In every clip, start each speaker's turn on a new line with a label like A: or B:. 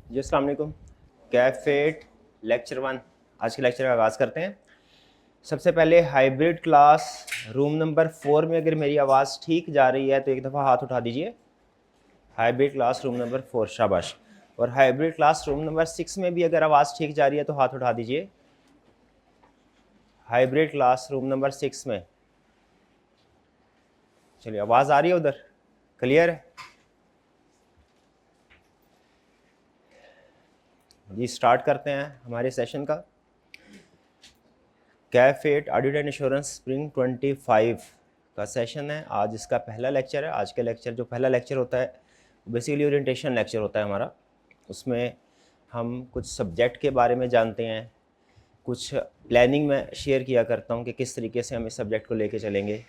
A: जी अस्सलाम वालेकुम। कैफेट लेक्चर 1 आज के लेक्चर का आगाज़ करते हैं। सबसे पहले हाइब्रिड क्लास रूम नंबर 4 में अगर मेरी आवाज़ ठीक जा रही है तो एक दफ़ा हाथ उठा दीजिए। हाइब्रिड क्लास रूम नंबर 4, शाबाश। और हाइब्रिड क्लास रूम नंबर 6 में भी अगर आवाज़ ठीक जा रही है तो हाथ उठा दीजिए। हाइब्रिड क्लास रूम नंबर 6 में चलिए, आवाज़ आ रही है उधर, क्लियर है जी। स्टार्ट करते हैं हमारे सेशन का। कैफेट ऑडिट एंड इंश्योरेंस स्प्रिंग 25 का सेशन है। आज इसका पहला लेक्चर है। आज का लेक्चर जो पहला लेक्चर होता है बेसिकली ओरिएंटेशन लेक्चर होता है हमारा। उसमें हम कुछ सब्जेक्ट के बारे में जानते हैं, कुछ प्लानिंग में शेयर किया करता हूँ कि किस तरीके से हम इस सब्जेक्ट को लेके चलेंगे।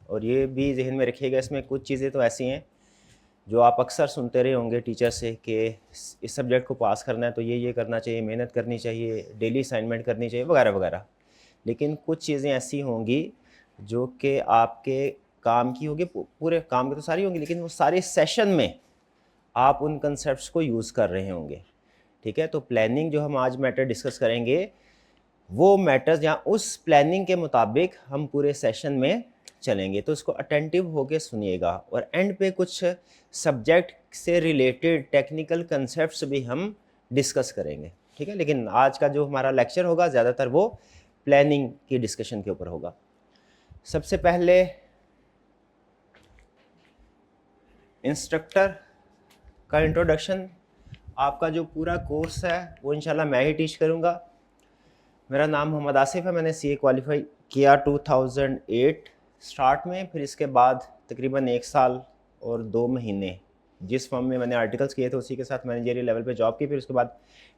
A: और ये भी जहन में रखिएगा, इसमें कुछ चीज़ें तो ऐसी हैं जो आप अक्सर सुनते रहे होंगे टीचर से कि इस सब्जेक्ट को पास करना है तो ये करना चाहिए, मेहनत करनी चाहिए, डेली असाइनमेंट करनी चाहिए वगैरह वगैरह। लेकिन कुछ चीज़ें ऐसी होंगी जो कि आपके काम की होगी, पूरे काम की तो सारी होंगी, लेकिन वो सारे सेशन में आप उन कंसेप्ट्स को यूज़ कर रहे होंगे। ठीक है, तो प्लानिंग जो हम आज मैटर डिस्कस करेंगे वो मैटर्स यहाँ उस प्लानिंग के मुताबिक हम पूरे सेशन में चलेंगे। तो इसको अटेंटिव होके सुनिएगा और एंड पे कुछ सब्जेक्ट से रिलेटेड टेक्निकल कंसेप्ट्स भी हम डिस्कस करेंगे। ठीक है, लेकिन आज का जो हमारा लेक्चर होगा ज़्यादातर वो प्लानिंग की डिस्कशन के ऊपर होगा। सबसे पहले इंस्ट्रक्टर का इंट्रोडक्शन। आपका जो पूरा कोर्स है वो इंशाल्लाह मैं ही टीच करूँगा। मेरा नाम मोहम्मद आसिफ है। मैंने सीए क्वालिफाई किया 2008 स्टार्ट में, फिर इसके बाद तकरीबन 1 साल और 2 महीने जिस फर्म में मैंने आर्टिकल्स किए थे उसी के साथ मैनेजरियल लेवल पे जॉब की। फिर उसके बाद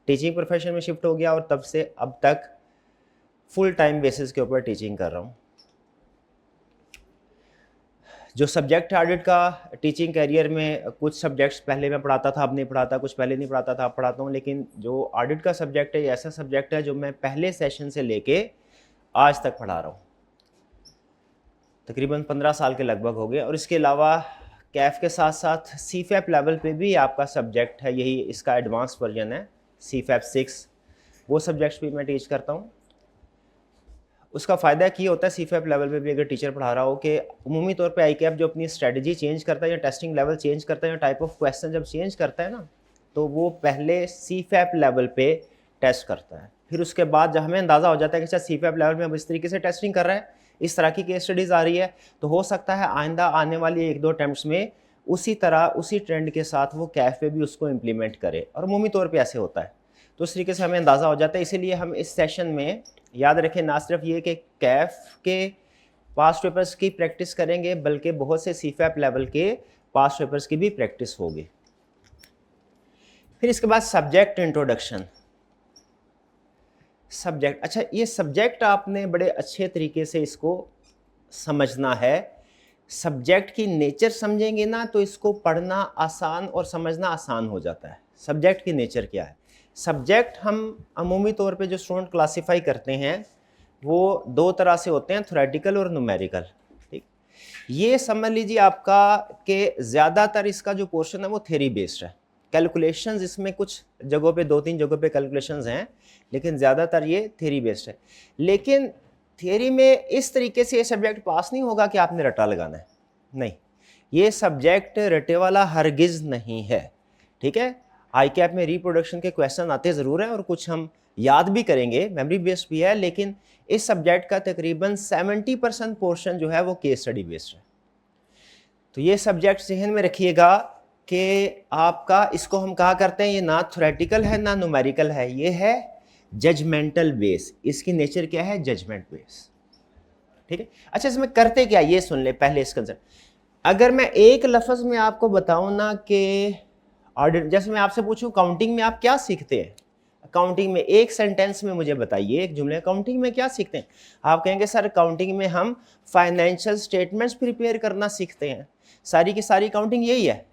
A: टीचिंग प्रोफेशन में शिफ्ट हो गया और तब से अब तक फुल टाइम बेसिस के ऊपर टीचिंग कर रहा हूँ। जो सब्जेक्ट ऑडिट का टीचिंग कैरियर में कुछ सब्जेक्ट्स पहले मैं पढ़ाता था, अब नहीं पढ़ाता, कुछ पहले नहीं पढ़ाता था, अब पढ़ाता हूँ। लेकिन जो ऑडिट का सब्जेक्ट है ये ऐसा सब्जेक्ट है जो मैं पहले सेशन से लेके आज तक पढ़ा रहा हूँ। तकरीबन 15 साल के लगभग हो गए। और इसके अलावा कैफ के साथ साथ सीफैप लेवल पे भी आपका सब्जेक्ट है, यही इसका एडवांस वर्जन है सीफैप 6, वो सब्जेक्ट्स भी मैं टीच करता हूँ। उसका फ़ायदा क्या होता है सीफैप लेवल पे भी अगर टीचर पढ़ा रहा हो कि उमूमी तौर पे आईकैप जो अपनी स्ट्रेटजी चेंज करता है या टेस्टिंग लेवल चेंज करता है या टाइप ऑफ क्वेश्चन जब चेंज करता है ना, तो वो पहले सीफैप लेवल पे टेस्ट करता है। फिर उसके बाद जब हमें अंदाज़ा हो जाता है कि अच्छा सीफैप लेवल में अब इस तरीके से टेस्टिंग कर रहा है, इस तरह की केस स्टडीज़ आ रही है, तो हो सकता है आइंदा आने वाली 1-2 अटैम्प्ट्स में उसी तरह उसी ट्रेंड के साथ वो कैफ पे भी उसको इम्प्लीमेंट करे। और उमूमी तौर पे ऐसे होता है, तो उस तरीके से हमें अंदाज़ा हो जाता है। इसीलिए हम इस सेशन में याद रखें ना सिर्फ ये कि कैफ के पास्ट पेपर्स की प्रैक्टिस करेंगे बल्कि बहुत से सीफैप लेवल के पास्ट पेपर्स की भी प्रैक्टिस होगी। फिर इसके बाद सब्जेक्ट इंट्रोडक्शन। सब्जेक्ट, अच्छा ये सब्जेक्ट आपने बड़े अच्छे तरीके से इसको समझना है। सब्जेक्ट की नेचर समझेंगे ना तो इसको पढ़ना आसान और समझना आसान हो जाता है। सब्जेक्ट की नेचर क्या है? सब्जेक्ट हम अमूमी तौर पे जो स्टूडेंट क्लासिफाई करते हैं वो 2 तरह से होते हैं, थ्योरेटिकल और न्यूमेरिकल। ठीक, ये समझ लीजिए आपका कि ज़्यादातर इसका जो पोर्शन है वो थ्योरी बेस्ड है। कैलकुलेशंस इसमें कुछ जगहों पे 2-3 जगहों पे कैलकुलेशंस हैं, लेकिन ज़्यादातर ये थ्योरी बेस्ड है। लेकिन थ्योरी में इस तरीके से ये सब्जेक्ट पास नहीं होगा कि आपने रटा लगाना है, नहीं, ये सब्जेक्ट रटे वाला हरगिज़ नहीं है। ठीक है, आईकैप में रिप्रोडक्शन के क्वेश्चन आते ज़रूर हैं और कुछ हम याद भी करेंगे, मेमोरी बेस्ड भी है, लेकिन इस सब्जेक्ट का तकरीबन 70% पोर्शन जो है वो केस स्टडी बेस्ड है। तो ये सब्जेक्ट जहन में रखिएगा कि आपका इसको हम कहा करते हैं ये ना थ्योरेटिकल है ना न्यूमेरिकल है, ये है जजमेंटल बेस। इसकी नेचर क्या है? Judgement base. ठीक है, अच्छा इसमें करते क्या ये सुन ले पहले इस कंसेप्ट। अगर मैं एक लफ्ज़ में आपको बताऊं ना कि ऑडिट, जैसे मैं आपसे पूछूं काउंटिंग में आप क्या सीखते हैं, अकाउंटिंग में एक सेंटेंस में मुझे बताइए, एक जुमले, अकाउंटिंग में क्या सीखते हैं? आप कहेंगे सर अकाउंटिंग में हम फाइनेंशियल स्टेटमेंट्स प्रिपेयर करना सीखते हैं। सारी की सारी अकाउंटिंग यही है।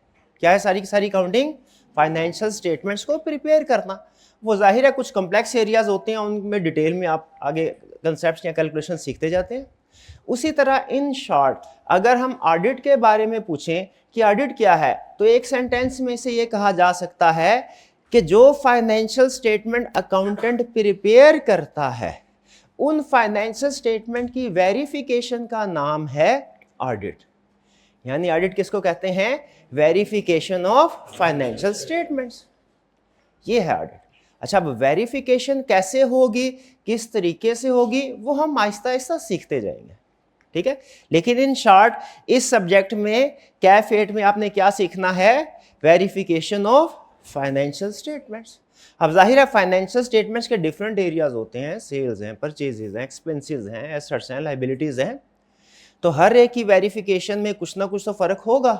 A: क्या है सारी की सारी अकाउंटिंग? फाइनेंशियल स्टेटमेंट्स को प्रिपेयर करना। वो जाहिर है कुछ कॉम्प्लेक्स एरियाज होते हैं, उनमें डिटेल में आप आगे कंसेप्ट या कैलकुलेशन सीखते जाते हैं। उसी तरह इन शॉर्ट अगर हम ऑडिट के बारे में पूछें कि ऑडिट क्या है, तो एक सेंटेंस में से ये कहा जा सकता है कि जो फाइनेंशियल स्टेटमेंट अकाउंटेंट प्रिपेयर करता है उन फाइनेंशियल स्टेटमेंट की वेरिफिकेशन का नाम है ऑडिट। यानी ऑडिट किसको कहते हैं? वेरिफिकेशन ऑफ फाइनेंशियल स्टेटमेंट्स, ये है ऑडिट। अच्छा, अब वेरिफिकेशन कैसे होगी, किस तरीके से होगी, वो हम आहिस्ता आहिस्ता सीखते जाएंगे, ठीक है। लेकिन इन शॉर्ट इस सब्जेक्ट में कैफ 8 में आपने क्या सीखना है? Verification of financial statements. अब जाहिर है फाइनेंशियल स्टेटमेंट्स के डिफरेंट एरियाज होते हैं, सेल्स हैं, परचेजेज हैं, एक्सपेंसेस हैं, एसेट्स हैं, लायबिलिटीज हैं। तो हर एक की वेरिफिकेशन में कुछ ना कुछ तो फर्क होगा।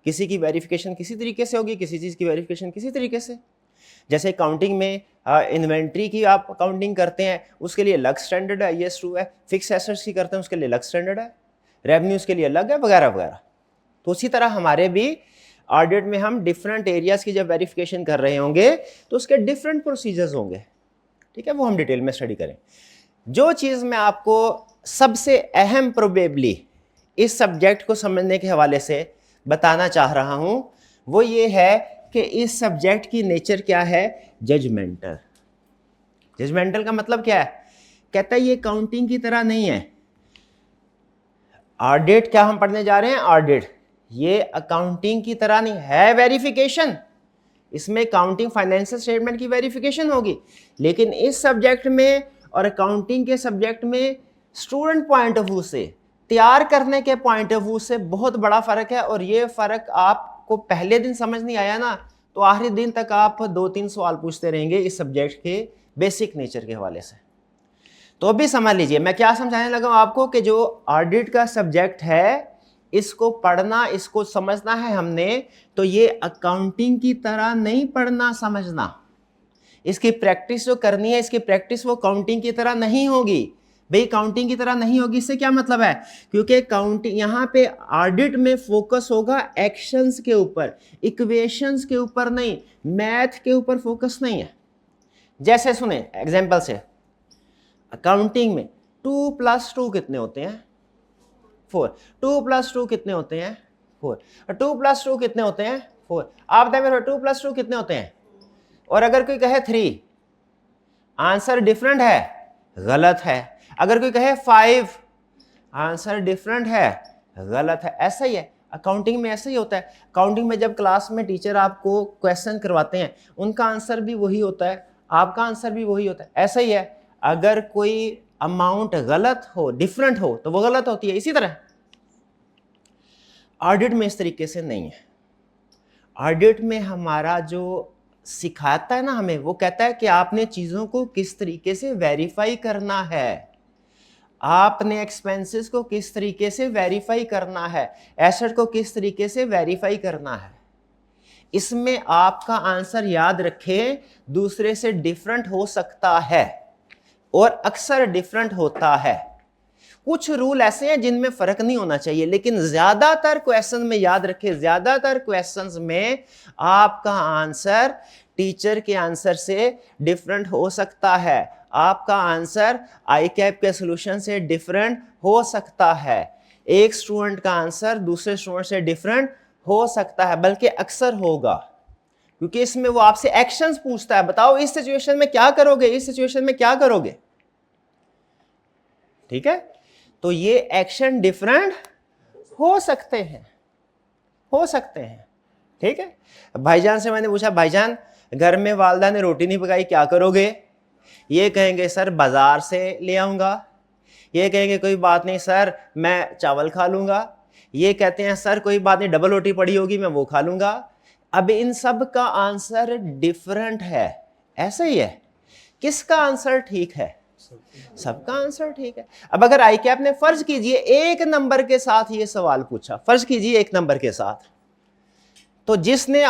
A: किसी की वेरिफिकेशन किसी तरीके से होगी, किसी चीज़ की वेरिफिकेशन किसी तरीके से। जैसे काउंटिंग में इन्वेंट्री की आप काउंटिंग करते हैं, उसके लिए अलग स्टैंडर्ड है, ये ट्रू है। फिक्स एसेट्स की करते हैं, उसके लिए अलग स्टैंडर्ड है। रेवेन्यूज के लिए अलग है, वगैरह वगैरह। तो उसी तरह हमारे भी ऑडिट में हम डिफरेंट एरियाज की जब वेरिफिकेशन कर रहे होंगे तो उसके डिफरेंट प्रोसीजर्स होंगे, ठीक है। वो हम डिटेल में स्टडी करें। जो चीज़ मैं आपको सबसे अहम प्रोबेबली इस सब्जेक्ट को समझने के हवाले से बताना चाह रहा हूं वो ये है कि इस सब्जेक्ट की नेचर क्या है? जजमेंटल। जजमेंटल का मतलब क्या है? कहता है ये काउंटिंग की तरह नहीं है। ऑडिट क्या हम पढ़ने जा रहे हैं? ऑडिट ये अकाउंटिंग की तरह नहीं है। वेरिफिकेशन, इसमें काउंटिंग फाइनेंशियल स्टेटमेंट की वेरिफिकेशन होगी, लेकिन इस सब्जेक्ट में और अकाउंटिंग के सब्जेक्ट में स्टूडेंट पॉइंट ऑफ व्यू से, तैयार करने के पॉइंट ऑफ व्यू से बहुत बड़ा फर्क है। और ये फर्क आपको पहले दिन समझ नहीं आया ना तो आखिरी दिन तक आप 2-3 सवाल पूछते रहेंगे इस सब्जेक्ट के बेसिक नेचर के हवाले से। तो अभी समझ लीजिए मैं क्या समझाने लगा हूं आपको कि जो ऑडिट का सब्जेक्ट है इसको पढ़ना, इसको समझना है हमने, तो ये अकाउंटिंग की तरह नहीं पढ़ना समझना। इसकी प्रैक्टिस जो करनी है, इसकी प्रैक्टिस वो काउंटिंग की तरह नहीं होगी। भाई काउंटिंग की तरह नहीं होगी, इससे क्या मतलब है? क्योंकि काउंटिंग यहाँ पे ऑडिट में फोकस होगा एक्शंस के ऊपर, इक्वेशंस के ऊपर नहीं, मैथ के ऊपर फोकस नहीं है। जैसे सुने एग्जांपल से, अकाउंटिंग में 2 + 2 कितने होते हैं? 4। 2 + 2 कितने होते हैं? 4। 2 + 2 कितने होते हैं? 4। आप बताइए मेरे 2 + 2 कितने होते हैं? और अगर कोई कहे 3, आंसर डिफरेंट है, गलत है। अगर कोई कहे 5, आंसर डिफरेंट है, गलत है। ऐसा ही है अकाउंटिंग में, ऐसा ही होता है। अकाउंटिंग में जब क्लास में टीचर आपको क्वेश्चन करवाते हैं, उनका आंसर भी वही होता है, आपका आंसर भी वही होता है। ऐसा ही है, अगर कोई अमाउंट गलत हो, डिफरेंट हो, तो वो गलत होती है। इसी तरह ऑडिट में इस तरीके से नहीं है। ऑडिट में हमारा जो सिखाता है ना हमें, वो कहता है कि आपने चीज़ों को किस तरीके से वेरीफाई करना है, आपने एक्सपेंसेस को किस तरीके से वेरीफाई करना है, एसेट को किस तरीके से वेरीफाई करना है। इसमें आपका आंसर याद रखें दूसरे से डिफरेंट हो सकता है और अक्सर डिफरेंट होता है। कुछ रूल ऐसे हैं जिनमें फर्क नहीं होना चाहिए, लेकिन ज्यादातर क्वेश्चन में याद रखें, ज्यादातर क्वेश्चंस में आपका आंसर टीचर के आंसर से डिफरेंट हो सकता है, आपका आंसर ICAP के सॉल्यूशन से डिफरेंट हो सकता है, एक स्टूडेंट का आंसर दूसरे स्टूडेंट से डिफरेंट हो सकता है, बल्कि अक्सर होगा, क्योंकि इसमें वो आपसे एक्शंस पूछता है। बताओ इस सिचुएशन में क्या करोगे, इस सिचुएशन में क्या करोगे, ठीक है। तो ये एक्शन डिफरेंट हो सकते हैं, हो सकते हैं, ठीक है। भाईजान से मैंने पूछा, भाईजान घर में वालदा ने रोटी नहीं पकाई, क्या करोगे? ये कहेंगे सर बाजार से ले आऊंगा। ये कहेंगे कोई बात नहीं सर मैं चावल खा लूंगा। ये कहते हैं सर कोई बात नहीं डबल रोटी पड़ी होगी मैं वो खा लूंगा। अब इन सब का आंसर डिफरेंट है, ऐसा ही है। किसका आंसर ठीक है? सबका आंसर ठीक है। अब अगर ICAP ने फर्ज कीजिए एक नंबर के साथ ये सवाल पूछा, फर्ज कीजिए एक नंबर के साथ, तो जिसने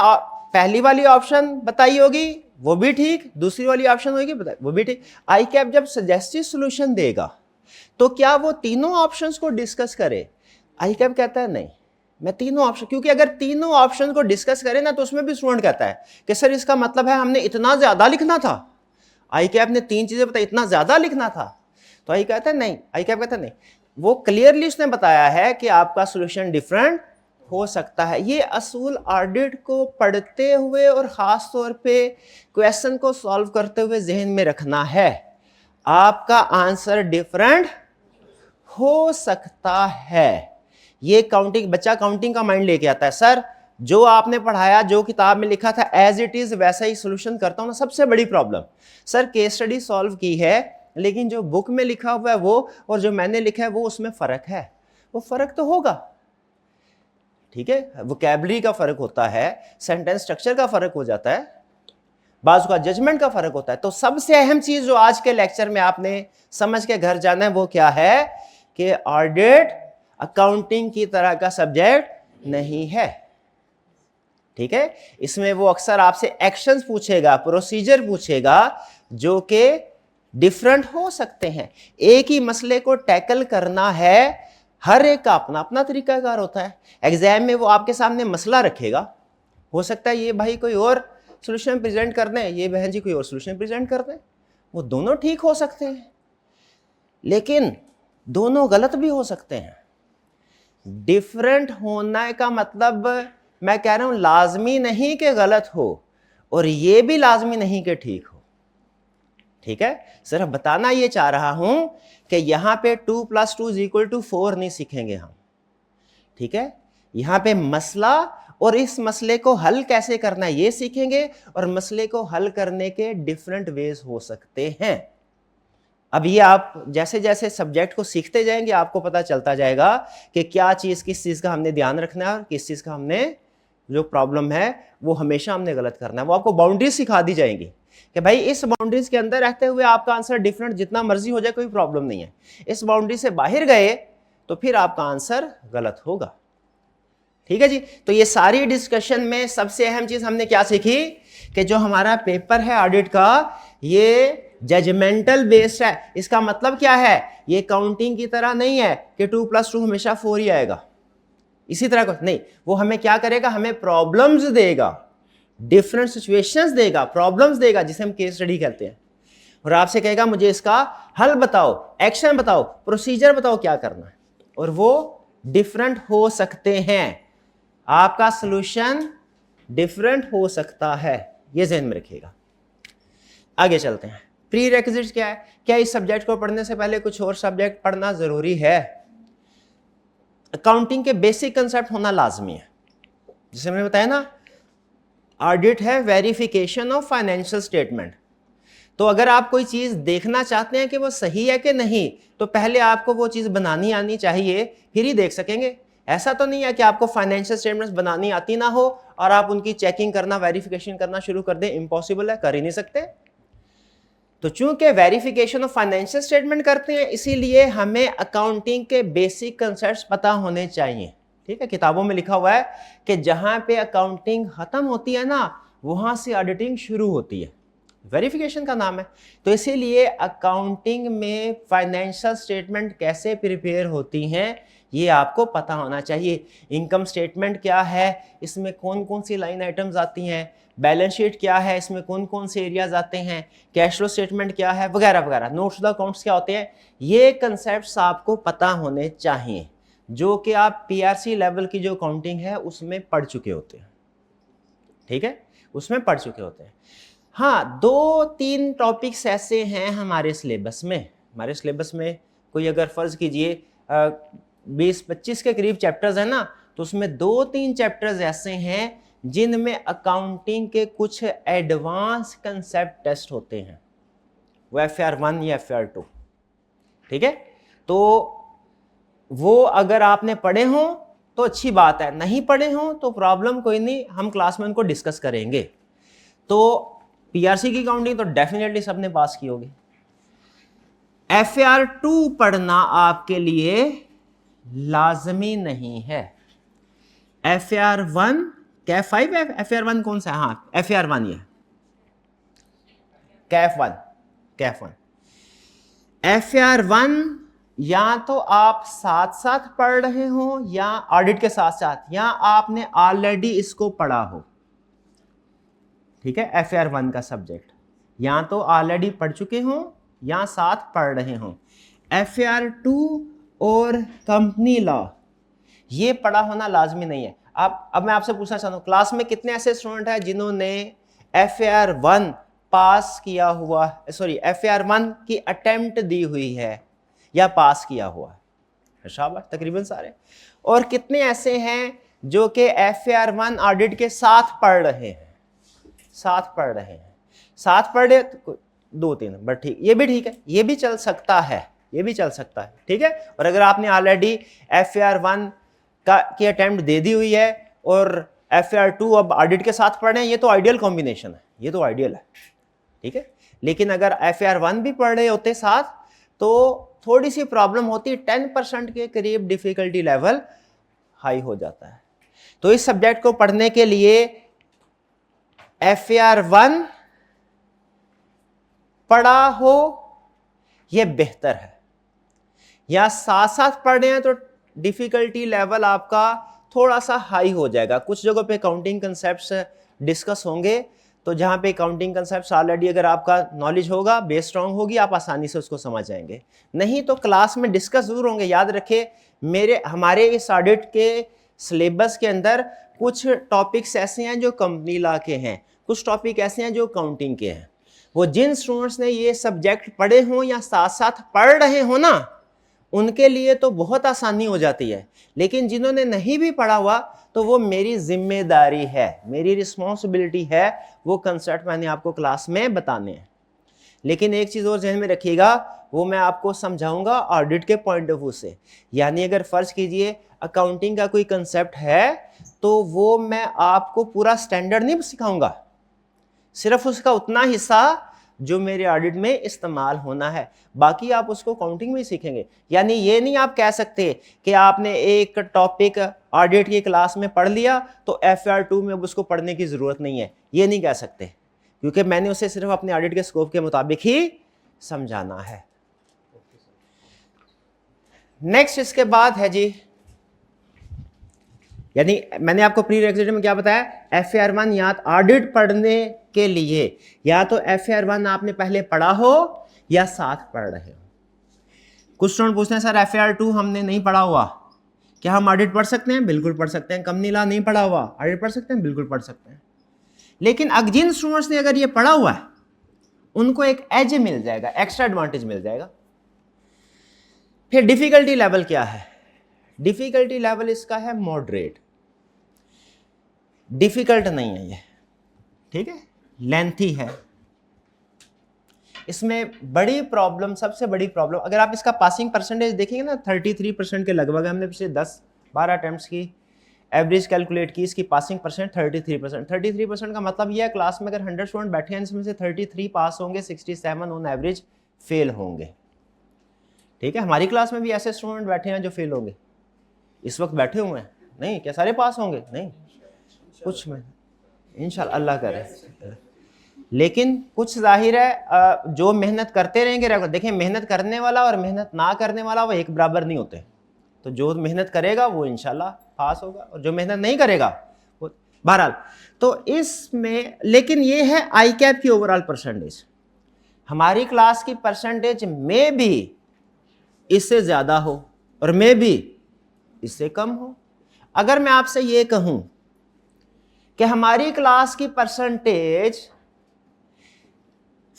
A: पहली वाली ऑप्शन बताई होगी वो भी ठीक, दूसरी वाली ऑप्शन होगी वो भी ठीक। ICAP जब सजेस्टिव सॉल्यूशन देगा तो क्या वो तीनों ऑप्शंस को डिस्कस करे? ICAP कहता है नहीं, मैं तीनों ऑप्शन, क्योंकि अगर तीनों ऑप्शन को डिस्कस करें ना तो उसमें भी स्टूडेंट कहता है कि सर इसका मतलब है हमने इतना ज्यादा लिखना था, ICAP ने 3 चीजें बताई, इतना ज्यादा लिखना था। तो ICAP कहता है नहीं, वो क्लियरली उसने बताया है कि आपका सॉल्यूशन डिफरेंट हो सकता है। ये असूल ऑडिट को पढ़ते हुए और ख़ास तौर पे क्वेश्चन को सॉल्व करते हुए जहन में रखना है। आपका आंसर डिफरेंट हो सकता है। ये काउंटिंग, बच्चा काउंटिंग का माइंड लेके आता है, सर जो आपने पढ़ाया, जो किताब में लिखा था एज इट इज वैसा ही सोल्यूशन करता हूं ना। सबसे बड़ी problem, sir case study solve की है लेकिन जो बुक में लिखा हुआ है वो और जो मैंने लिखा है वो उसमें फर्क है। वो फर्क तो होगा, ठीक है, वोकैबुलरी का फर्क होता है, सेंटेंस स्ट्रक्चर का फर्क हो जाता है, बाजू का जजमेंट का फर्क होता है। तो सबसे अहम चीज जो आज के लेक्चर में आपने समझ के घर जाना है वो क्या है कि ऑडिट अकाउंटिंग की तरह का सब्जेक्ट नहीं है, ठीक है। इसमें वो अक्सर आपसे एक्शंस पूछेगा, प्रोसीजर पूछेगा जो कि डिफरेंट हो सकते हैं। एक ही मसले को टैकल करना है, हर एक का अपना अपना तरीकाकार होता है। एग्जाम में वो आपके सामने मसला रखेगा, हो सकता है ये भाई कोई और सॉल्यूशन प्रेजेंट कर दें, ये बहन जी कोई और सॉल्यूशन प्रेजेंट कर दें, वो दोनों ठीक हो सकते हैं लेकिन दोनों गलत भी हो सकते हैं। डिफरेंट होने का मतलब मैं कह रहा हूं लाजमी नहीं कि गलत हो और ये भी लाजमी नहीं कि ठीक हो, ठीक है। सिर्फ बताना ये चाह रहा हूं कि यहां पे 2 + 2 = 4 नहीं सीखेंगे हम, ठीक है। यहां पे मसला और इस मसले को हल कैसे करना है ये सीखेंगे और मसले को हल करने के डिफरेंट वेज हो सकते हैं। अब ये आप जैसे जैसे सब्जेक्ट को सीखते जाएंगे आपको पता चलता जाएगा कि क्या चीज, किस चीज का हमने ध्यान रखना है और किस चीज का हमने, जो प्रॉब्लम है वो हमेशा हमने गलत करना है। वो आपको बाउंड्रीज सिखा दी जाएंगी कि भाई इस बाउंड्रीज के अंदर रहते हुए आपका आंसर डिफरेंट जितना मर्जी हो जाए कोई प्रॉब्लम नहीं है, इस बाउंड्री से बाहर गए तो फिर आपका आंसर गलत होगा, ठीक है जी। तो ये सारी डिस्कशन में सबसे अहम चीज हमने क्या सीखी कि जो हमारा पेपर है ऑडिट का ये जजमेंटल बेस्ड है। इसका मतलब क्या है, ये काउंटिंग की तरह नहीं है कि 2 + 2 हमेशा 4 ही आएगा, इसी तरह का नहीं। वो हमें क्या करेगा, हमें प्रॉब्लम्स देगा, डिफरेंट सिचुएशंस देगा, प्रॉब्लम्स देगा जिसे हम केस स्टडी कहते हैं, और आपसे कहेगा मुझे इसका हल बताओ, एक्शन बताओ, प्रोसीजर बताओ क्या करना है, और वो डिफरेंट हो सकते हैं। आपका सॉल्यूशन डिफरेंट हो सकता है, ये ध्यान में रखिएगा। आगे चलते हैं। प्री रेक्विजिट्स क्या है, क्या इस सब्जेक्ट को पढ़ने से पहले कुछ और सब्जेक्ट पढ़ना जरूरी है? अकाउंटिंग के बेसिक कंसेप्ट होना लाजमी है। जैसे मैंने बताया ना, ऑडिट है वेरिफिकेशन ऑफ फाइनेंशियल स्टेटमेंट। तो अगर आप कोई चीज देखना चाहते हैं कि वो सही है कि नहीं, तो पहले आपको वो चीज बनानी आनी चाहिए, फिर ही देख सकेंगे। ऐसा तो नहीं है कि आपको फाइनेंशियल स्टेटमेंट्स बनानी आती ना हो और आप उनकी चेकिंग करना, वेरिफिकेशन करना शुरू कर दें। इम्पॉसिबल है, कर ही नहीं सकते। तो चूंकि वेरिफिकेशन ऑफ फाइनेंशियल स्टेटमेंट करते हैं इसीलिए हमें अकाउंटिंग के बेसिक कंसेप्ट्स पता होने चाहिए, ठीक है। किताबों में लिखा हुआ है कि जहां पे अकाउंटिंग खत्म होती है ना वहां से ऑडिटिंग शुरू होती है, वेरिफिकेशन का नाम है। तो इसीलिए अकाउंटिंग में फाइनेंशियल स्टेटमेंट कैसे प्रिपेयर होती हैं ये आपको पता होना चाहिए। इनकम स्टेटमेंट क्या है, इसमें कौन कौन सी लाइन आइटम्स आती हैं, बैलेंस शीट क्या है, इसमें कौन कौन से एरियाज आते हैं, कैश फ्लो स्टेटमेंट क्या है, वगैरह वगैरह, नोट्स द अकाउंट्स क्या होते हैं, ये कंसेप्ट्स आपको पता होने चाहिए जो कि आप पीआरसी लेवल की जो अकाउंटिंग है उसमें पढ़ चुके होते हैं, ठीक है, उसमें पढ़ चुके होते हैं। हाँ, 2-3 टॉपिक्स ऐसे हैं हमारे सिलेबस में, कोई अगर फर्ज कीजिए 20-25 के करीब चैप्टर्स हैं ना, तो उसमें 2-3 चैप्टर्स ऐसे हैं जिनमें अकाउंटिंग के कुछ एडवांस कंसेप्ट टेस्ट होते हैं, वो FR1 या FR2, ठीक है। तो वो अगर आपने पढ़े हो तो अच्छी बात है, नहीं पढ़े हो तो प्रॉब्लम कोई नहीं, हम क्लास में उनको डिस्कस करेंगे। तो पीआरसी की अकाउंटिंग तो डेफिनेटली सबने पास की होगी। FR2 पढ़ना आपके लिए लाजमी नहीं है। FR1 क्या 5 है, FR1 कौन सा है? हाँ FR1 ये कैफ1 FR1 या तो आप साथ साथ पढ़ रहे हो या ऑडिट के साथ साथ, या आपने ऑलरेडी इसको पढ़ा हो, ठीक है। FR1 का सब्जेक्ट या तो ऑलरेडी पढ़ चुके हो या साथ पढ़ रहे हो। FR2 और कंपनी लॉ ये पढ़ा होना लाजमी नहीं है। आप अब मैं आपसे पूछना चाहता हूँ, क्लास में कितने ऐसे स्टूडेंट हैं जिन्होंने FAR1 पास किया हुआ, सॉरी FAR1 की अटेम्प्ट दी हुई है या पास किया हुआ है? शाबाश, तकरीबन सारे। और कितने ऐसे हैं जो कि FAR1 ऑडिट के साथ पढ़ रहे हैं? साथ पढ़ रहे हैं, साथ पढ़ रहे तो 2-3, बट ठीक, ये भी ठीक है, ये भी चल सकता है, ये भी चल सकता है, ठीक है। और अगर आपने ऑलरेडी FAR1 की अटेम्प्ट दे दी हुई है और FAR2 अब ऑडिट के साथ पढ़ रहे हैं, ये तो आइडियल कॉम्बिनेशन है, ये तो आइडियल है, ठीक है। लेकिन अगर FAR1 भी पढ़ रहे होते साथ तो थोड़ी सी प्रॉब्लम होती है, 10% के करीब डिफिकल्टी लेवल हाई हो जाता है। तो इस सब्जेक्ट को पढ़ने के लिए FAR1 पढ़ा हो यह बेहतर है, या साथ साथ पढ़ रहे हैं तो डिफिकल्टी लेवल आपका थोड़ा सा हाई हो जाएगा। कुछ जगहों पे काउंटिंग कंसेप्ट्स डिस्कस होंगे, तो जहां पे काउंटिंग कंसेप्ट्स ऑलरेडी अगर आपका नॉलेज होगा, बेस स्ट्रांग होगी, आप आसानी से उसको समझ जाएंगे। नहीं तो क्लास में डिस्कस जरूर होंगे। याद रखिए, हमारे इस ऑडिट के सिलेबस के अंदर कुछ टॉपिक्स ऐसे हैं जो कंपनी लॉ के हैं, कुछ टॉपिक ऐसे हैं जो काउंटिंग के हैं। वो जिन स्टूडेंट्स ने ये सब्जेक्ट पढ़े हों या साथ साथ पढ़ रहे हो ना, उनके लिए तो बहुत आसानी हो जाती है। लेकिन जिन्होंने नहीं भी पढ़ा हुआ, तो वो मेरी जिम्मेदारी है, मेरी रिस्पॉन्सिबिलिटी है, वो कंसेप्ट मैंने आपको क्लास में बताने हैं। लेकिन एक चीज़ और जहन में रखिएगा, वो मैं आपको समझाऊंगा ऑडिट के पॉइंट ऑफ व्यू से। यानी अगर फर्ज कीजिए अकाउंटिंग का कोई कंसेप्ट है, तो वो मैं आपको पूरा स्टैंडर्ड नहीं सिखाऊंगा, सिर्फ उसका उतना हिस्सा जो मेरे ऑडिट में इस्तेमाल होना है, बाकी आप उसको काउंटिंग में ही सीखेंगे। यानी ये नहीं आप कह सकते कि आपने एक टॉपिक ऑडिट की क्लास में पढ़ लिया तो FAR2 में अब उसको पढ़ने की ज़रूरत नहीं है, ये नहीं कह सकते, क्योंकि मैंने उसे सिर्फ अपने ऑडिट के स्कोप के मुताबिक ही समझाना है। नेक्स्ट इसके बाद है जी, यानी मैंने आपको प्री रिक्विजिट में क्या बताया, FAR1 या ऑडिट पढ़ने के लिए या तो FAR1 आपने पहले पढ़ा हो या साथ पढ़ रहे हो। कुछ स्टूडेंट पूछते हैं सर FAR2 हमने नहीं पढ़ा हुआ, क्या हम ऑडिट पढ़ सकते हैं? बिल्कुल पढ़ सकते हैं। कंपनी लॉ नहीं पढ़ा हुआ, ऑडिट पढ़ सकते हैं? बिल्कुल पढ़ सकते हैं। लेकिन जिन स्टूडेंट्स ने अगर ये पढ़ा हुआ है, उनको एक एज मिल जाएगा, एक्स्ट्रा एडवांटेज मिल जाएगा। फिर डिफिकल्टी लेवल क्या है? डिफिकल्टी लेवल इसका है मॉडरेट, डिफिकल्ट नहीं है ये, ठीक है, लेंथी है। इसमें बड़ी प्रॉब्लम, सबसे बड़ी प्रॉब्लम, अगर आप इसका पासिंग परसेंटेज देखेंगे ना, 33% के लगभग है। हमने पिछले 10-12 अटेम्प्ट्स की एवरेज कैलकुलेट की, इसकी पासिंग परसेंट 33%। 33% का मतलब यह है क्लास में अगर 100 स्टूडेंट बैठे हैं, इसमें से 33 पास होंगे, 67 ऑन एवरेज फेल होंगे, ठीक है। हमारी क्लास में भी ऐसे स्टूडेंट बैठे हैं जो फेल होंगे, इस वक्त बैठे हुए हैं। नहीं, क्या सारे पास होंगे? नहीं, कुछ में इंशाल्लाह अल्लाह करे। लेकिन कुछ जाहिर है जो मेहनत करते रहेंगे, देखिए मेहनत करने वाला और मेहनत ना करने वाला वो एक बराबर नहीं होते। तो जो मेहनत करेगा वो इंशाल्लाह पास होगा, और जो मेहनत नहीं करेगा वो, बहरहाल। तो इसमें लेकिन ये है आई कैप की ओवरऑल परसेंटेज। हमारी क्लास की परसेंटेज में भी इससे ज़्यादा हो और में भी इससे कम हो। अगर मैं आपसे ये कहूं कि हमारी क्लास की परसेंटेज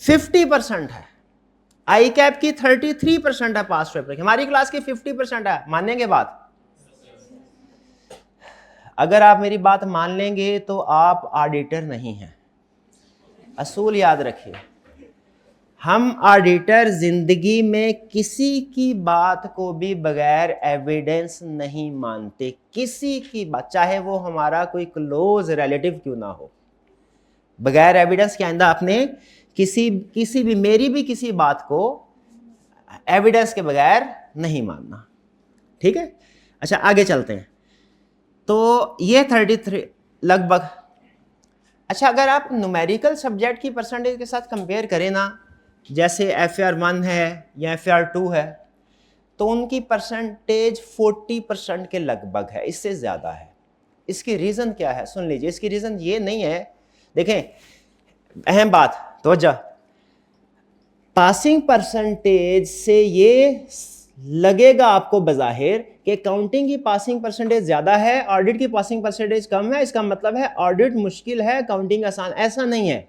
A: 50% है, आई कैप की 33% है पास पेपर की, हमारी क्लास की 50% है, मानेंगे बात? अगर आप मेरी बात मान लेंगे तो आप ऑडिटर नहीं हैं। असूल याद रखिए, हम ऑडिटर जिंदगी में किसी की बात को भी बगैर एविडेंस नहीं मानते, किसी की बात, चाहे वो हमारा कोई क्लोज रिलेटिव क्यों ना हो। बगैर एविडेंस के आइंदा आपने किसी भी, मेरी भी किसी बात को एविडेंस के बगैर नहीं मानना, ठीक है। अच्छा आगे चलते हैं। तो ये 33 लगभग। अच्छा, अगर आप न्यूमेरिकल सब्जेक्ट की परसेंटेज के साथ कंपेयर करें ना, जैसे FAR1 है या FAR2 है, तो उनकी परसेंटेज 40% के लगभग है, इससे ज़्यादा है। इसकी रीज़न क्या है? सुन लीजिए, इसकी रीज़न ये नहीं है, देखें अहम बात, तवज्जो, पासिंग परसेंटेज से ये लगेगा आपको बज़ाहिर कि काउंटिंग की पासिंग परसेंटेज ज़्यादा है, ऑडिट की पासिंग परसेंटेज कम है, इसका मतलब है ऑडिट मुश्किल है, काउंटिंग आसान। ऐसा नहीं है,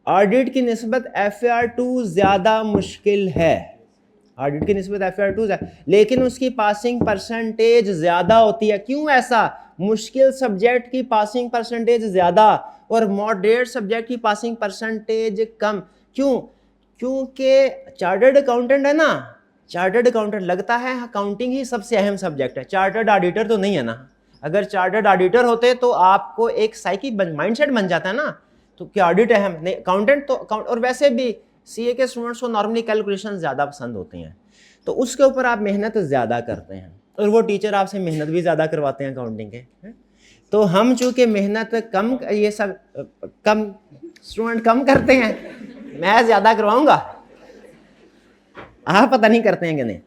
A: ऑडिट की निस्बत FAR2 ज़्यादा मुश्किल है, ऑडिट की निस्बत FAR2 लेकिन उसकी पासिंग परसेंटेज ज़्यादा होती है। क्यों ऐसा? मुश्किल सब्जेक्ट की पासिंग परसेंटेज ज़्यादा और मॉडरेट सब्जेक्ट की पासिंग परसेंटेज कम। क्यों? क्योंकि चार्टर्ड अकाउंटेंट है ना, चार्टर्ड अकाउंटेंट लगता है अकाउंटिंग ही सबसे अहम सब्जेक्ट है, चार्टर्ड ऑडिटर तो नहीं है ना। अगर चार्टर्ड ऑडिटर होते तो आपको एक साइकी माइंडसेट बन जाता है ना, तो क्या ऑडिट अहम नहीं, अकाउंटेंट तो और वैसे भी सीए के स्टूडेंट्स को नॉर्मली कैलकुलेशन ज़्यादा पसंद होती हैं, तो उसके ऊपर आप मेहनत ज़्यादा करते हैं और वो टीचर आपसे मेहनत भी ज़्यादा करवाते हैं अकाउंटिंग के। तो हम चूँकि मेहनत कम, ये सब कम स्टूडेंट कम करते हैं, मैं ज़्यादा करवाऊँगा, आप पता नहीं करते हैं कि नहीं।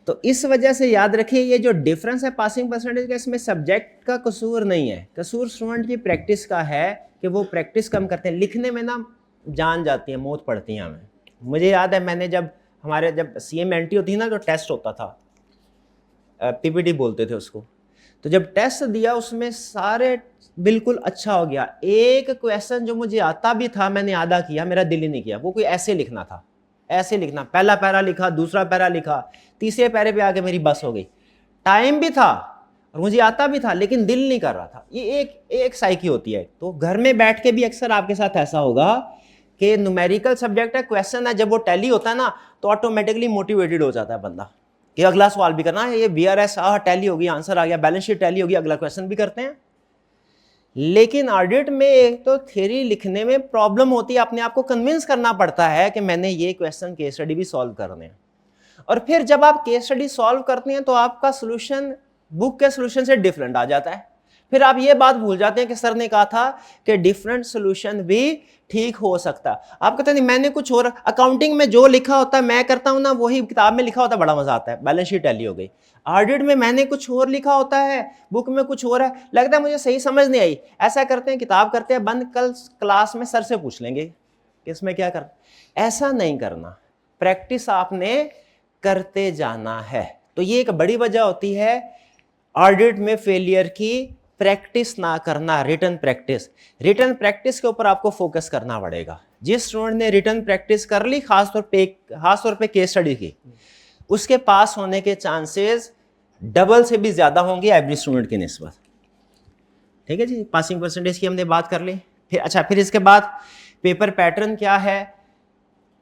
A: तो इस वजह से याद रखिए ये जो डिफरेंस है पासिंग परसेंटेज का, इसमें सब्जेक्ट का कसूर नहीं है, कसूर स्टूडेंट की प्रैक्टिस का है कि वो प्रैक्टिस कम करते हैं। लिखने में ना जान जाती है, मौत पड़ती है हमें। मुझे याद है मैंने जब CMNT होती थी ना, जो टेस्ट होता था, PPT बोलते थे उसको, तो जब टेस्ट दिया उसमें सारे बिल्कुल अच्छा हो गया। एक क्वेश्चन जो मुझे आता भी था मैंने आधा किया, मेरा दिल ही नहीं किया। वो कोई ऐसे लिखना था, ऐसे लिखना, पहला पैरा लिखा, दूसरा पैरा लिखा, तीसरे पैरे पे आके मेरी बस हो गई। टाइम भी था और मुझे आता भी था लेकिन दिल नहीं कर रहा था। ये एक साइकी होती है। तो घर में बैठ के भी अक्सर आपके साथ ऐसा होगा कि न्यूमेरिकल सब्जेक्ट है, क्वेश्चन है, जब वो टैली होता है ना तो ऑटोमेटिकली मोटिवेटेड हो जाता है बंदा कि अगला सवाल भी करना है, ये BRS टैली होगी, आंसर आ गया, बैलेंस शीट टैली होगी, अगला क्वेश्चन भी करते हैं। लेकिन ऑडिट में एक तो थ्योरी लिखने में प्रॉब्लम होती है, अपने आप को कन्विंस करना पड़ता है कि मैंने ये क्वेश्चन केस स्टडी भी सॉल्व करने हैं। और फिर जब आप केस स्टडी सॉल्व करते हैं तो आपका सोल्यूशन बुक के सोल्यूशन से डिफरेंट आ जाता है। फिर आप ये बात भूल जाते हैं कि सर ने कहा था कि डिफरेंट सोल्यूशन भी ठीक हो सकता है। आप कहते हैं मैंने कुछ और, अकाउंटिंग में जो लिखा होता है मैं करता हूं ना, वही किताब में लिखा होता है, बड़ा मजा आता है, बैलेंस शीट टैली हो गई। ऑडिट में मैंने कुछ और लिखा होता है, बुक में कुछ और है, लगता है मुझे सही समझ नहीं आई। ऐसा करते हैं, किताब करते हैं बंद, कल क्लास में सर से पूछ लेंगे कि इसमें क्या करना। ऐसा नहीं करना, प्रैक्टिस आपने करते जाना है। तो ये एक बड़ी वजह होती है ऑडिट में फेलियर की, प्रैक्टिस ना करना, रिटन प्रैक्टिस के ऊपर आपको फोकस करना पड़ेगा। जिस स्टूडेंट ने रिटन प्रैक्टिस कर ली, खासतौर पे केस स्टडी की, उसके पास होने के चांसेस डबल से भी ज्यादा होंगे एवरेज स्टूडेंट की निस्बत। ठीक है जी, पासिंग परसेंटेज की हमने बात कर ली। फिर इसके बाद पेपर पैटर्न क्या है।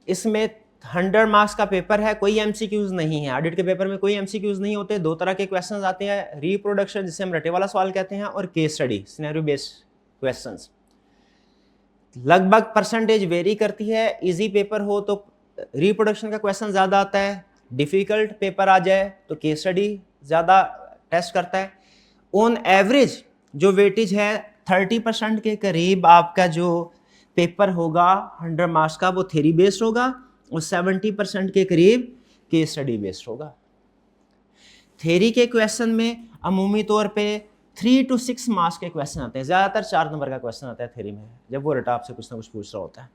A: इसमें 100 मार्क्स का पेपर है, कोई MCQs नहीं है। ऑडिट के पेपर में कोई MCQs नहीं होते। दो तरह के क्वेश्चंस आते हैं, रिप्रोडक्शन जिसे हम रटे वाला सवाल कहते हैं, और case study scenario based questions. लगभग परसेंटेज वेरी करती है। इजी पेपर हो तो रिप्रोडक्शन का क्वेश्चन ज्यादा आता है, डिफिकल्ट पेपर आ जाए तो केस स्टडी ज्यादा टेस्ट करता है। ऑन एवरेज जो वेटेज है 30% के करीब आपका जो पेपर होगा 100 मार्क्स का, वो थ्योरी बेस्ड होगा और 70% के करीब केस स्टडी बेस्ड होगा। थ्योरी के क्वेश्चन में अमूमी तौर पे 3 to 6 मार्क्स के क्वेश्चन आते हैं, ज़्यादातर 4 नंबर का क्वेश्चन आता है थ्योरी में, जब वो रटा आपसे कुछ ना कुछ पूछ रहा होता है।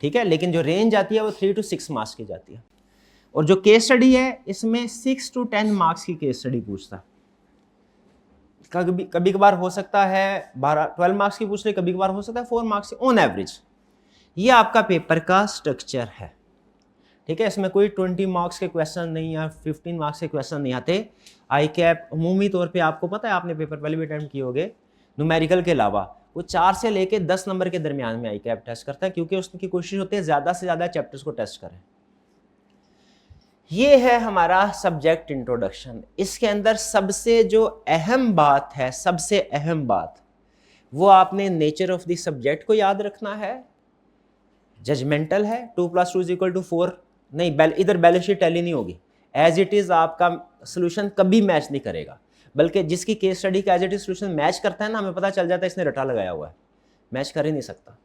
A: ठीक है, लेकिन जो रेंज आती है वो 3 to 6 मार्क्स की जाती है। और जो केस स्टडी है इसमें 6 to 10 मार्क्स की केस स्टडी पूछता है। कभी कभार हो सकता है 12 मार्क्स की पूछ रहे, कभी कभार हो सकता है 4 मार्क्स ऑन एवरेज। ये आपका पेपर का स्ट्रक्चर है। ठीक है, इसमें कोई 20 मार्क्स के क्वेश्चन नहीं या 15 मार्क्स के क्वेश्चन नहीं आते। आई कैप अमूमी तौर पे आपको पता है, आपने पेपर पहले भी अटेम्प्ट किए होंगे, न्यूमेरिकल के अलावा वो 4 से लेके 10 नंबर के दरमियान में आई कैप टेस्ट करता है, क्योंकि उसकी कोशिश होती है ज़्यादा से ज़्यादा चैप्टर्स को टेस्ट करें। ये है हमारा सब्जेक्ट इंट्रोडक्शन। इसके अंदर सबसे जो अहम बात है, सबसे अहम बात, वो आपने नेचर ऑफ द सब्जेक्ट को याद रखना है। जजमेंटल है, 2 + 2 = 4 नहीं, इधर बैलेंस शीट टैली नहीं होगी। एज इट इज आपका सोल्यूशन कभी मैच नहीं करेगा, बल्कि जिसकी केस स्टडी का as it is solution match करता है ना, हमें पता चल जाता है इसने रटा लगाया हुआ है, मैच कर ही नहीं सकता।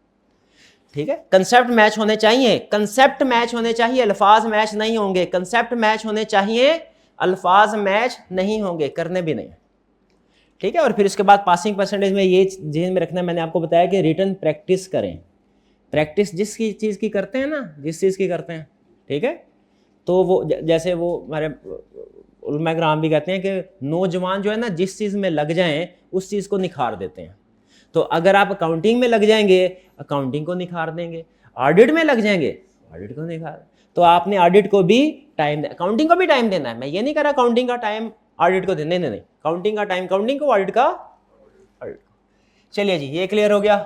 A: ठीक है, कंसेप्ट मैच होने चाहिए, कंसेप्ट मैच होने चाहिए, अल्फाज मैच नहीं होंगे। कंसेप्ट मैच होने चाहिए, अल्फाज मैच नहीं होंगे, करने भी नहीं। ठीक है, और फिर इसके बाद पासिंग परसेंटेज में ये ध्यान में रखना, मैंने आपको बताया कि रिटन प्रैक्टिस करें। प्रैक्टिस जिस चीज़ की करते हैं ना, जिस चीज़ की करते हैं, ठीक है, तो वो जैसे वो हमारे उलमा किराम भी कहते हैं कि नौजवान जो है ना जिस चीज़ में लग जाएं उस चीज़ को निखार देते हैं। तो अगर आप अकाउंटिंग में लग जाएंगे अकाउंटिंग को निखार देंगे, ऑडिट में लग जाएंगे ऑडिट को निखार। तो आपने ऑडिट को भी टाइम, अकाउंटिंग को भी टाइम देना है। मैं ये नहीं कह रहा अकाउंटिंग का टाइम ऑडिट को देना, नहीं, अकाउंटिंग का टाइम अकाउंटिंग को, ऑडिट का ऑडिट को। चलिए जी, ये क्लियर हो गया।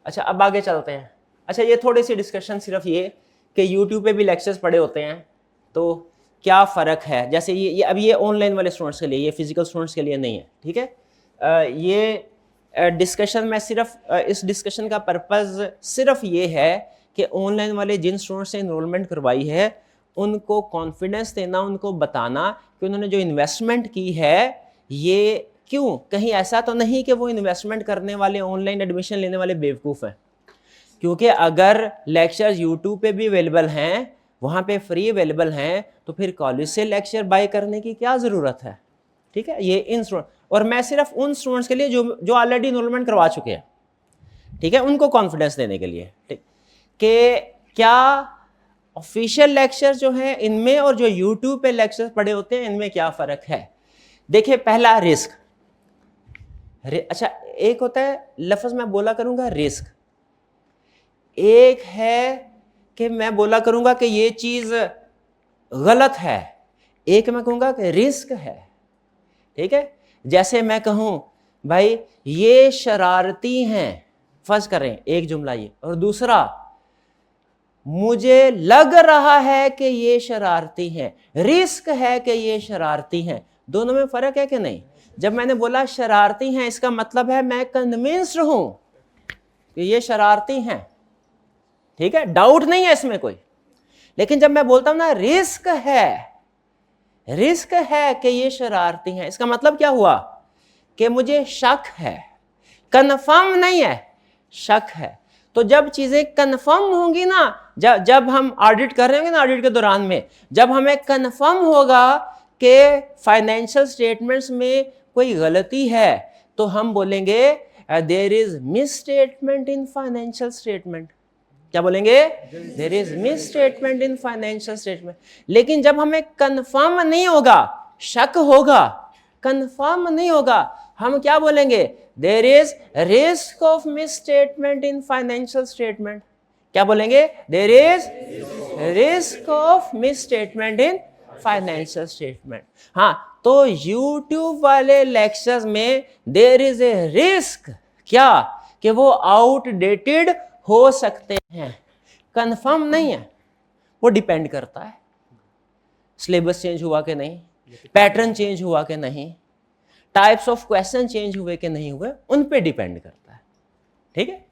A: अच्छा, अब आगे चलते हैं। अच्छा, ये थोड़ी सी डिस्कशन सिर्फ ये कि यूट्यूब पे भी लेक्चर्स पड़े होते हैं, तो क्या फ़र्क है। जैसे ये अभी ये ऑनलाइन वाले स्टूडेंट्स के लिए, ये फिजिकल स्टूडेंट्स के लिए नहीं है, ठीक है। ये डिस्कशन में सिर्फ इस डिस्कशन का पर्पज़ सिर्फ ये है कि ऑनलाइन वाले जिन स्टूडेंट्स ने इनरोलमेंट करवाई है उनको कॉन्फिडेंस देना, उनको बताना कि उन्होंने जो इन्वेस्टमेंट की है ये क्यों, कहीं ऐसा तो नहीं कि वो इन्वेस्टमेंट करने वाले ऑनलाइन एडमिशन लेने वाले बेवकूफ़ हैं। क्योंकि अगर लेक्चर यूट्यूब पे भी अवेलेबल हैं, वहाँ पे फ्री अवेलेबल हैं, तो फिर कॉलेज से लेक्चर बाय करने की क्या ज़रूरत है। ठीक है, ये इन स्टूडेंट, और मैं सिर्फ उन स्टूडेंट्स के लिए जो ऑलरेडी इनरोलमेंट करवा चुके हैं, ठीक है, उनको कॉन्फिडेंस देने के लिए, ठीक, कि क्या ऑफिशियल लेक्चर जो है इनमें और जो यूट्यूब पे लेक्चर पड़े होते हैं इनमें क्या फ़र्क है। देखिए, पहला रिस्क, अच्छा एक होता है लफ्ज़ मैं बोला करूँगा रिस्क, एक है कि मैं बोला करूँगा कि ये चीज़ गलत है, एक मैं कहूँगा कि रिस्क है। ठीक है, जैसे मैं कहूँ भाई ये शरारती हैं, फर्ज करें एक जुमला ये, और दूसरा मुझे लग रहा है कि ये शरारती हैं, रिस्क है कि ये शरारती हैं। दोनों में फ़र्क है कि नहीं। जब मैंने बोला शरारती हैं इसका मतलब है मैं कन्विंस्ड हूं कि ये शरारती हैं, ठीक है, डाउट नहीं है इसमें कोई। लेकिन जब मैं बोलता हूं ना रिस्क है कि ये शरारती हैं, इसका मतलब क्या हुआ कि मुझे शक है, कन्फर्म नहीं है, शक है। तो जब चीजें कन्फर्म होंगी ना, जब हम ऑडिट कर रहे होंगे ना, ऑडिट के दौरान में जब हमें कन्फर्म होगा कि फाइनेंशियल स्टेटमेंट्स में कोई गलती है, तो हम बोलेंगे there is misstatement in financial statement. क्या बोलेंगे? There is misstatement in financial statement. लेकिन जब हमें कंफर्म नहीं होगा, शक होगा, कंफर्म नहीं होगा, हम क्या बोलेंगे? There is risk of misstatement in financial statement. क्या बोलेंगे? There is risk of misstatement in financial statement. हाँ, तो YouTube वाले लेक्चर्स में देयर इज ए रिस्क, क्या कि वो आउटडेटेड हो सकते हैं, कंफर्म नहीं है। वो डिपेंड करता है सिलेबस चेंज हुआ कि नहीं, पैटर्न चेंज हुआ कि नहीं, टाइप्स ऑफ क्वेश्चन चेंज हुए कि नहीं हुए, उन पे डिपेंड करता है। ठीक है,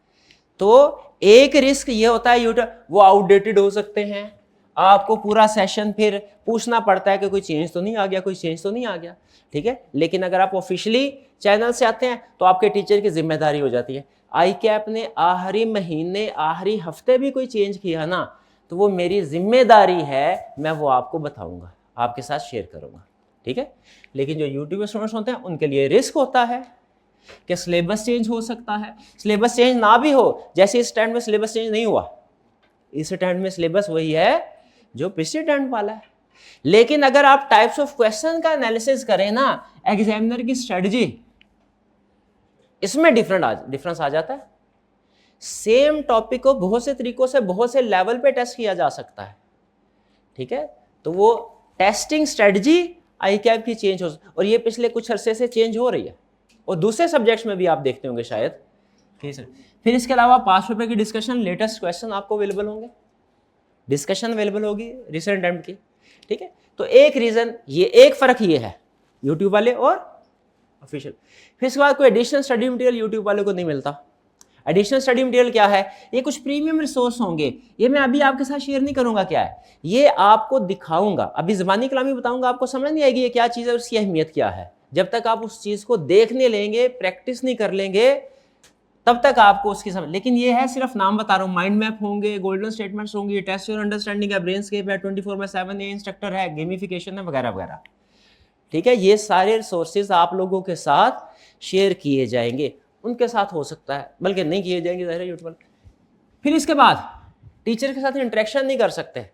A: तो एक रिस्क ये होता है यूट्यूब, वो आउटडेटेड हो सकते हैं, आपको पूरा सेशन फिर पूछना पड़ता है कि कोई चेंज तो नहीं आ गया, कोई चेंज तो नहीं आ गया। ठीक है, लेकिन अगर आप ऑफिशियली चैनल से आते हैं तो आपके टीचर की जिम्मेदारी हो जाती है। ICAP ने आखिरी महीने, आखिरी हफ्ते भी कोई चेंज किया ना, तो वो मेरी जिम्मेदारी है, मैं वो आपको बताऊंगा, आपके साथ शेयर करूंगा। ठीक है, लेकिन जो यूट्यूब स्टूडेंट्स होते हैं उनके लिए रिस्क होता है कि सिलेबस चेंज हो सकता है। सिलेबस चेंज ना भी हो, जैसे इस स्टैंड में सिलेबस चेंज नहीं हुआ, इस स्टैंड में सिलेबस वही है जो पिछले स्टैंड वाला है। लेकिन अगर आप टाइप्स ऑफ क्वेश्चन का एनालिसिस करें ना, एग्जामिनर की स्ट्रेटजी, इसमें डिफरेंस आ जाता है। सेम टॉपिक को बहुत से तरीकों से, बहुत से लेवल पे टेस्ट किया जा सकता है। ठीक है, तो वो टेस्टिंग स्ट्रेटजी ICAP की चेंज हो, और ये पिछले कुछ अरसे से चेंज हो रही है, और दूसरे सब्जेक्ट्स में भी आप देखते होंगे शायद। फिर इसके अलावा 5 रुपए की डिस्कशन, लेटेस्ट क्वेश्चन आपको अवेलेबल होंगे, डिस्कशन अवेलेबल होगी रिसेंट अटेम्प्ट की। ठीक है, तो एक रीजन ये, एक फर्क ये है यूट्यूब वाले और ऑफिशियल। फिर इसके बाद कोई एडिशनल स्टडी मटेरियल यूट्यूब वाले को नहीं मिलता। एडिशनल स्टडी मटेरियल क्या है? ये कुछ प्रीमियम रिसोर्स होंगे, ये मैं अभी आपके साथ शेयर नहीं करूंगा क्या है, ये आपको दिखाऊंगा, अभी ज़बानी कलामी बताऊंगा, आपको समझ नहीं आएगी ये क्या चीज़ है और उसकी अहमियत क्या है। जब तक आप उस चीज़ को देखने लेंगे, प्रैक्टिस नहीं कर लेंगे, तब तक आपको उसकी समझ। लेकिन ये है सिर्फ नाम बता रहा हूँ, माइंड मैप होंगे, गोल्डन स्टेटमेंट्स होंगी, टेस्ट योर अंडरस्टैंडिंग है, ब्रेनस्केप है, 24/7 ये इंस्ट्रक्टर है, गेमिफिकेशन है, वगैरह वगैरह। ठीक है, ये सारे रिसोर्सेज आप लोगों के साथ शेयर किए जाएंगे, उनके साथ हो सकता है बल्कि नहीं किए जाएंगे ज़ाहिर है यूट्यूब। फिर इसके बाद टीचर के साथ इंटरेक्शन नहीं कर सकते,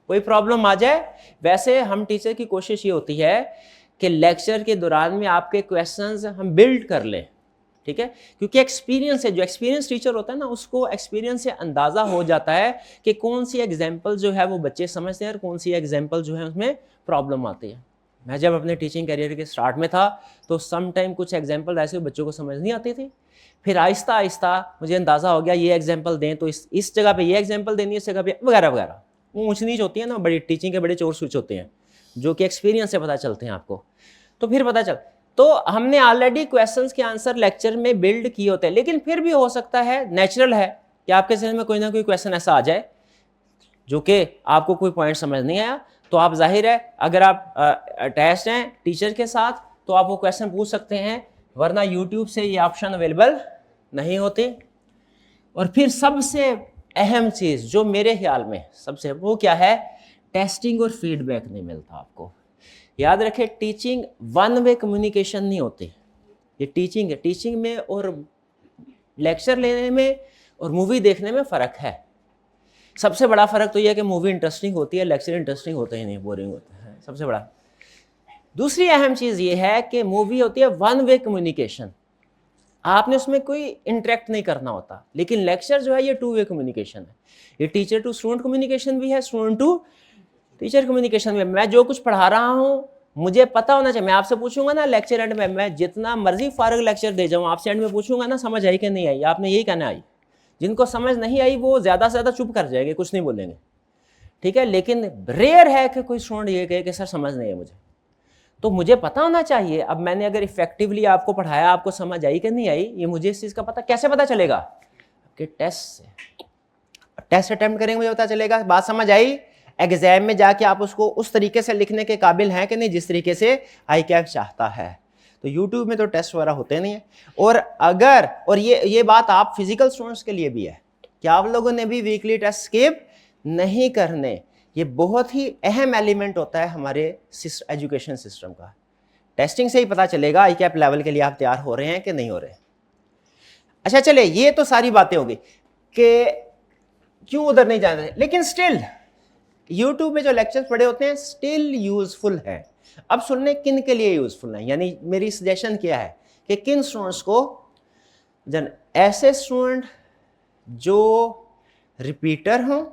A: कोई प्रॉब्लम आ जाए। वैसे हम टीचर की कोशिश ये होती है कि लेक्चर के दौरान में आपके क्वेश्चंस हम बिल्ड कर लें, ठीक है, क्योंकि एक्सपीरियंस है, जो एक्सपीरियंस टीचर होता है ना उसको एक्सपीरियंस से अंदाज़ा हो जाता है कि कौन सी एग्जाम्पल जो है वो बच्चे समझते हैं और कौन सी एग्जाम्पल जो है उसमें प्रॉब्लम आती है। मैं जब अपने टीचिंग करियर के स्टार्ट में था तो सम टाइम कुछ एग्जाम्पल ऐसे बच्चों को समझ नहीं आती थी, फिर आहिस्ता आहिस्ता मुझे अंदाज़ा हो गया ये एग्जाम्पल दें तो इस जगह पे ये एग्जाम्पल देनी है, इस जगह पे वगैरह वगैरह। वो ऊँच नीच होती है ना, बड़ी टीचिंग के बड़े चोर स्विच होते हैं जो कि एक्सपीरियंस से पता चलते हैं आपको। तो फिर पता चल, तो हमने ऑलरेडी क्वेश्चंस के आंसर लेक्चर में बिल्ड किए होते हैं, लेकिन फिर भी हो सकता है, नेचुरल है कि आपके जहन में कोई ना कोई क्वेश्चन ऐसा आ जाए जो कि आपको कोई पॉइंट समझ नहीं आया, तो आप जाहिर है अगर आप अटैच्ड हैं टीचर के साथ तो आप वो क्वेश्चन पूछ सकते हैं, वरना यूट्यूब से ये ऑप्शन अवेलेबल नहीं होती। और फिर सबसे अहम चीज़ जो मेरे ख्याल में सबसे, वो क्या है, टेस्टिंग और फीडबैक नहीं मिलता आपको। याद रखें, टीचिंग वन वे कम्युनिकेशन नहीं होती, ये टीचिंग है। टीचिंग में और लेक्चर लेने में और मूवी देखने में फ़र्क है। सबसे बड़ा फ़र्क तो यह है कि मूवी इंटरेस्टिंग होती है, लेक्चर इंटरेस्टिंग होते ही नहीं, बोरिंग होता है, सबसे बड़ा। दूसरी अहम चीज़ ये है कि मूवी होती है वन वे कम्युनिकेशन, आपने उसमें कोई इंटरेक्ट नहीं करना होता, लेकिन लेक्चर जो है ये टू वे कम्युनिकेशन है। ये टीचर टू स्टूडेंट कम्युनिकेशन भी है, स्टूडेंट टू टीचर कम्युनिकेशन में। मैं जो कुछ पढ़ा रहा हूँ मुझे पता होना चाहिए। मैं आपसे पूछूंगा ना लेक्चर एंड में, मैं जितना मर्जी फारग लेक्चर दे जाऊँ, आपसे एंड में पूछूंगा ना समझ आई कि नहीं आई, आपने यही कहना आई। जिनको समझ नहीं आई वो ज़्यादा से ज़्यादा चुप कर जाएंगे, कुछ नहीं बोलेंगे, ठीक है। लेकिन रेयर है कि कोई स्टूडेंट ये कहे कि सर समझ नहीं है मुझे, तो मुझे पता होना चाहिए। अब मैंने अगर इफेक्टिवली आपको पढ़ाया, आपको समझ आई कि नहीं आई, ये मुझे इस चीज़ का पता कैसे पता चलेगा? आपके टेस्ट से। टेस्ट अटेम्प्ट करेंगे मुझे पता चलेगा बात समझ आई। एग्जाम में जाके आप उसको उस तरीके से लिखने के काबिल हैं कि नहीं जिस तरीके से ICAP चाहता है। तो यूट्यूब में तो टेस्ट वगैरह होते नहीं है। और अगर, और ये बात आप फिजिकल स्टूडेंट्स के लिए भी है कि आप लोगों ने भी वीकली टेस्ट स्किप नहीं करने। ये बहुत ही अहम एलिमेंट होता है हमारे एजुकेशन सिस्टम का। टेस्टिंग से ही पता चलेगा ICAP लेवल के लिए आप तैयार हो रहे हैं कि नहीं हो रहे। अच्छा चले, ये तो सारी बातें होगी कि क्यों उधर नहीं जाना है, लेकिन स्टिल YouTube में जो लेक्चर्स पड़े होते हैं स्टिल यूजफुल है। अब सुनने किन के लिए यूजफुल है, यानी मेरी सजेशन क्या है कि किन स्टूडेंट्स को, जन ऐसे स्टूडेंट जो रिपीटर हों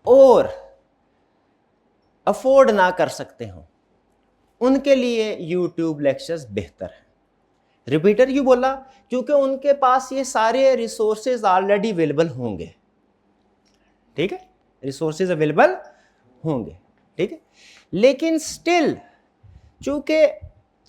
A: और अफोर्ड ना कर सकते हों, उनके लिए YouTube लेक्चर्स बेहतर है। रिपीटर क्यों बोला? क्योंकि उनके पास ये सारे रिसोर्सेज ऑलरेडी अवेलेबल होंगे, ठीक है, रिसोर्सेज अवेलेबल होंगे, ठीक है। लेकिन स्टिल चूंकि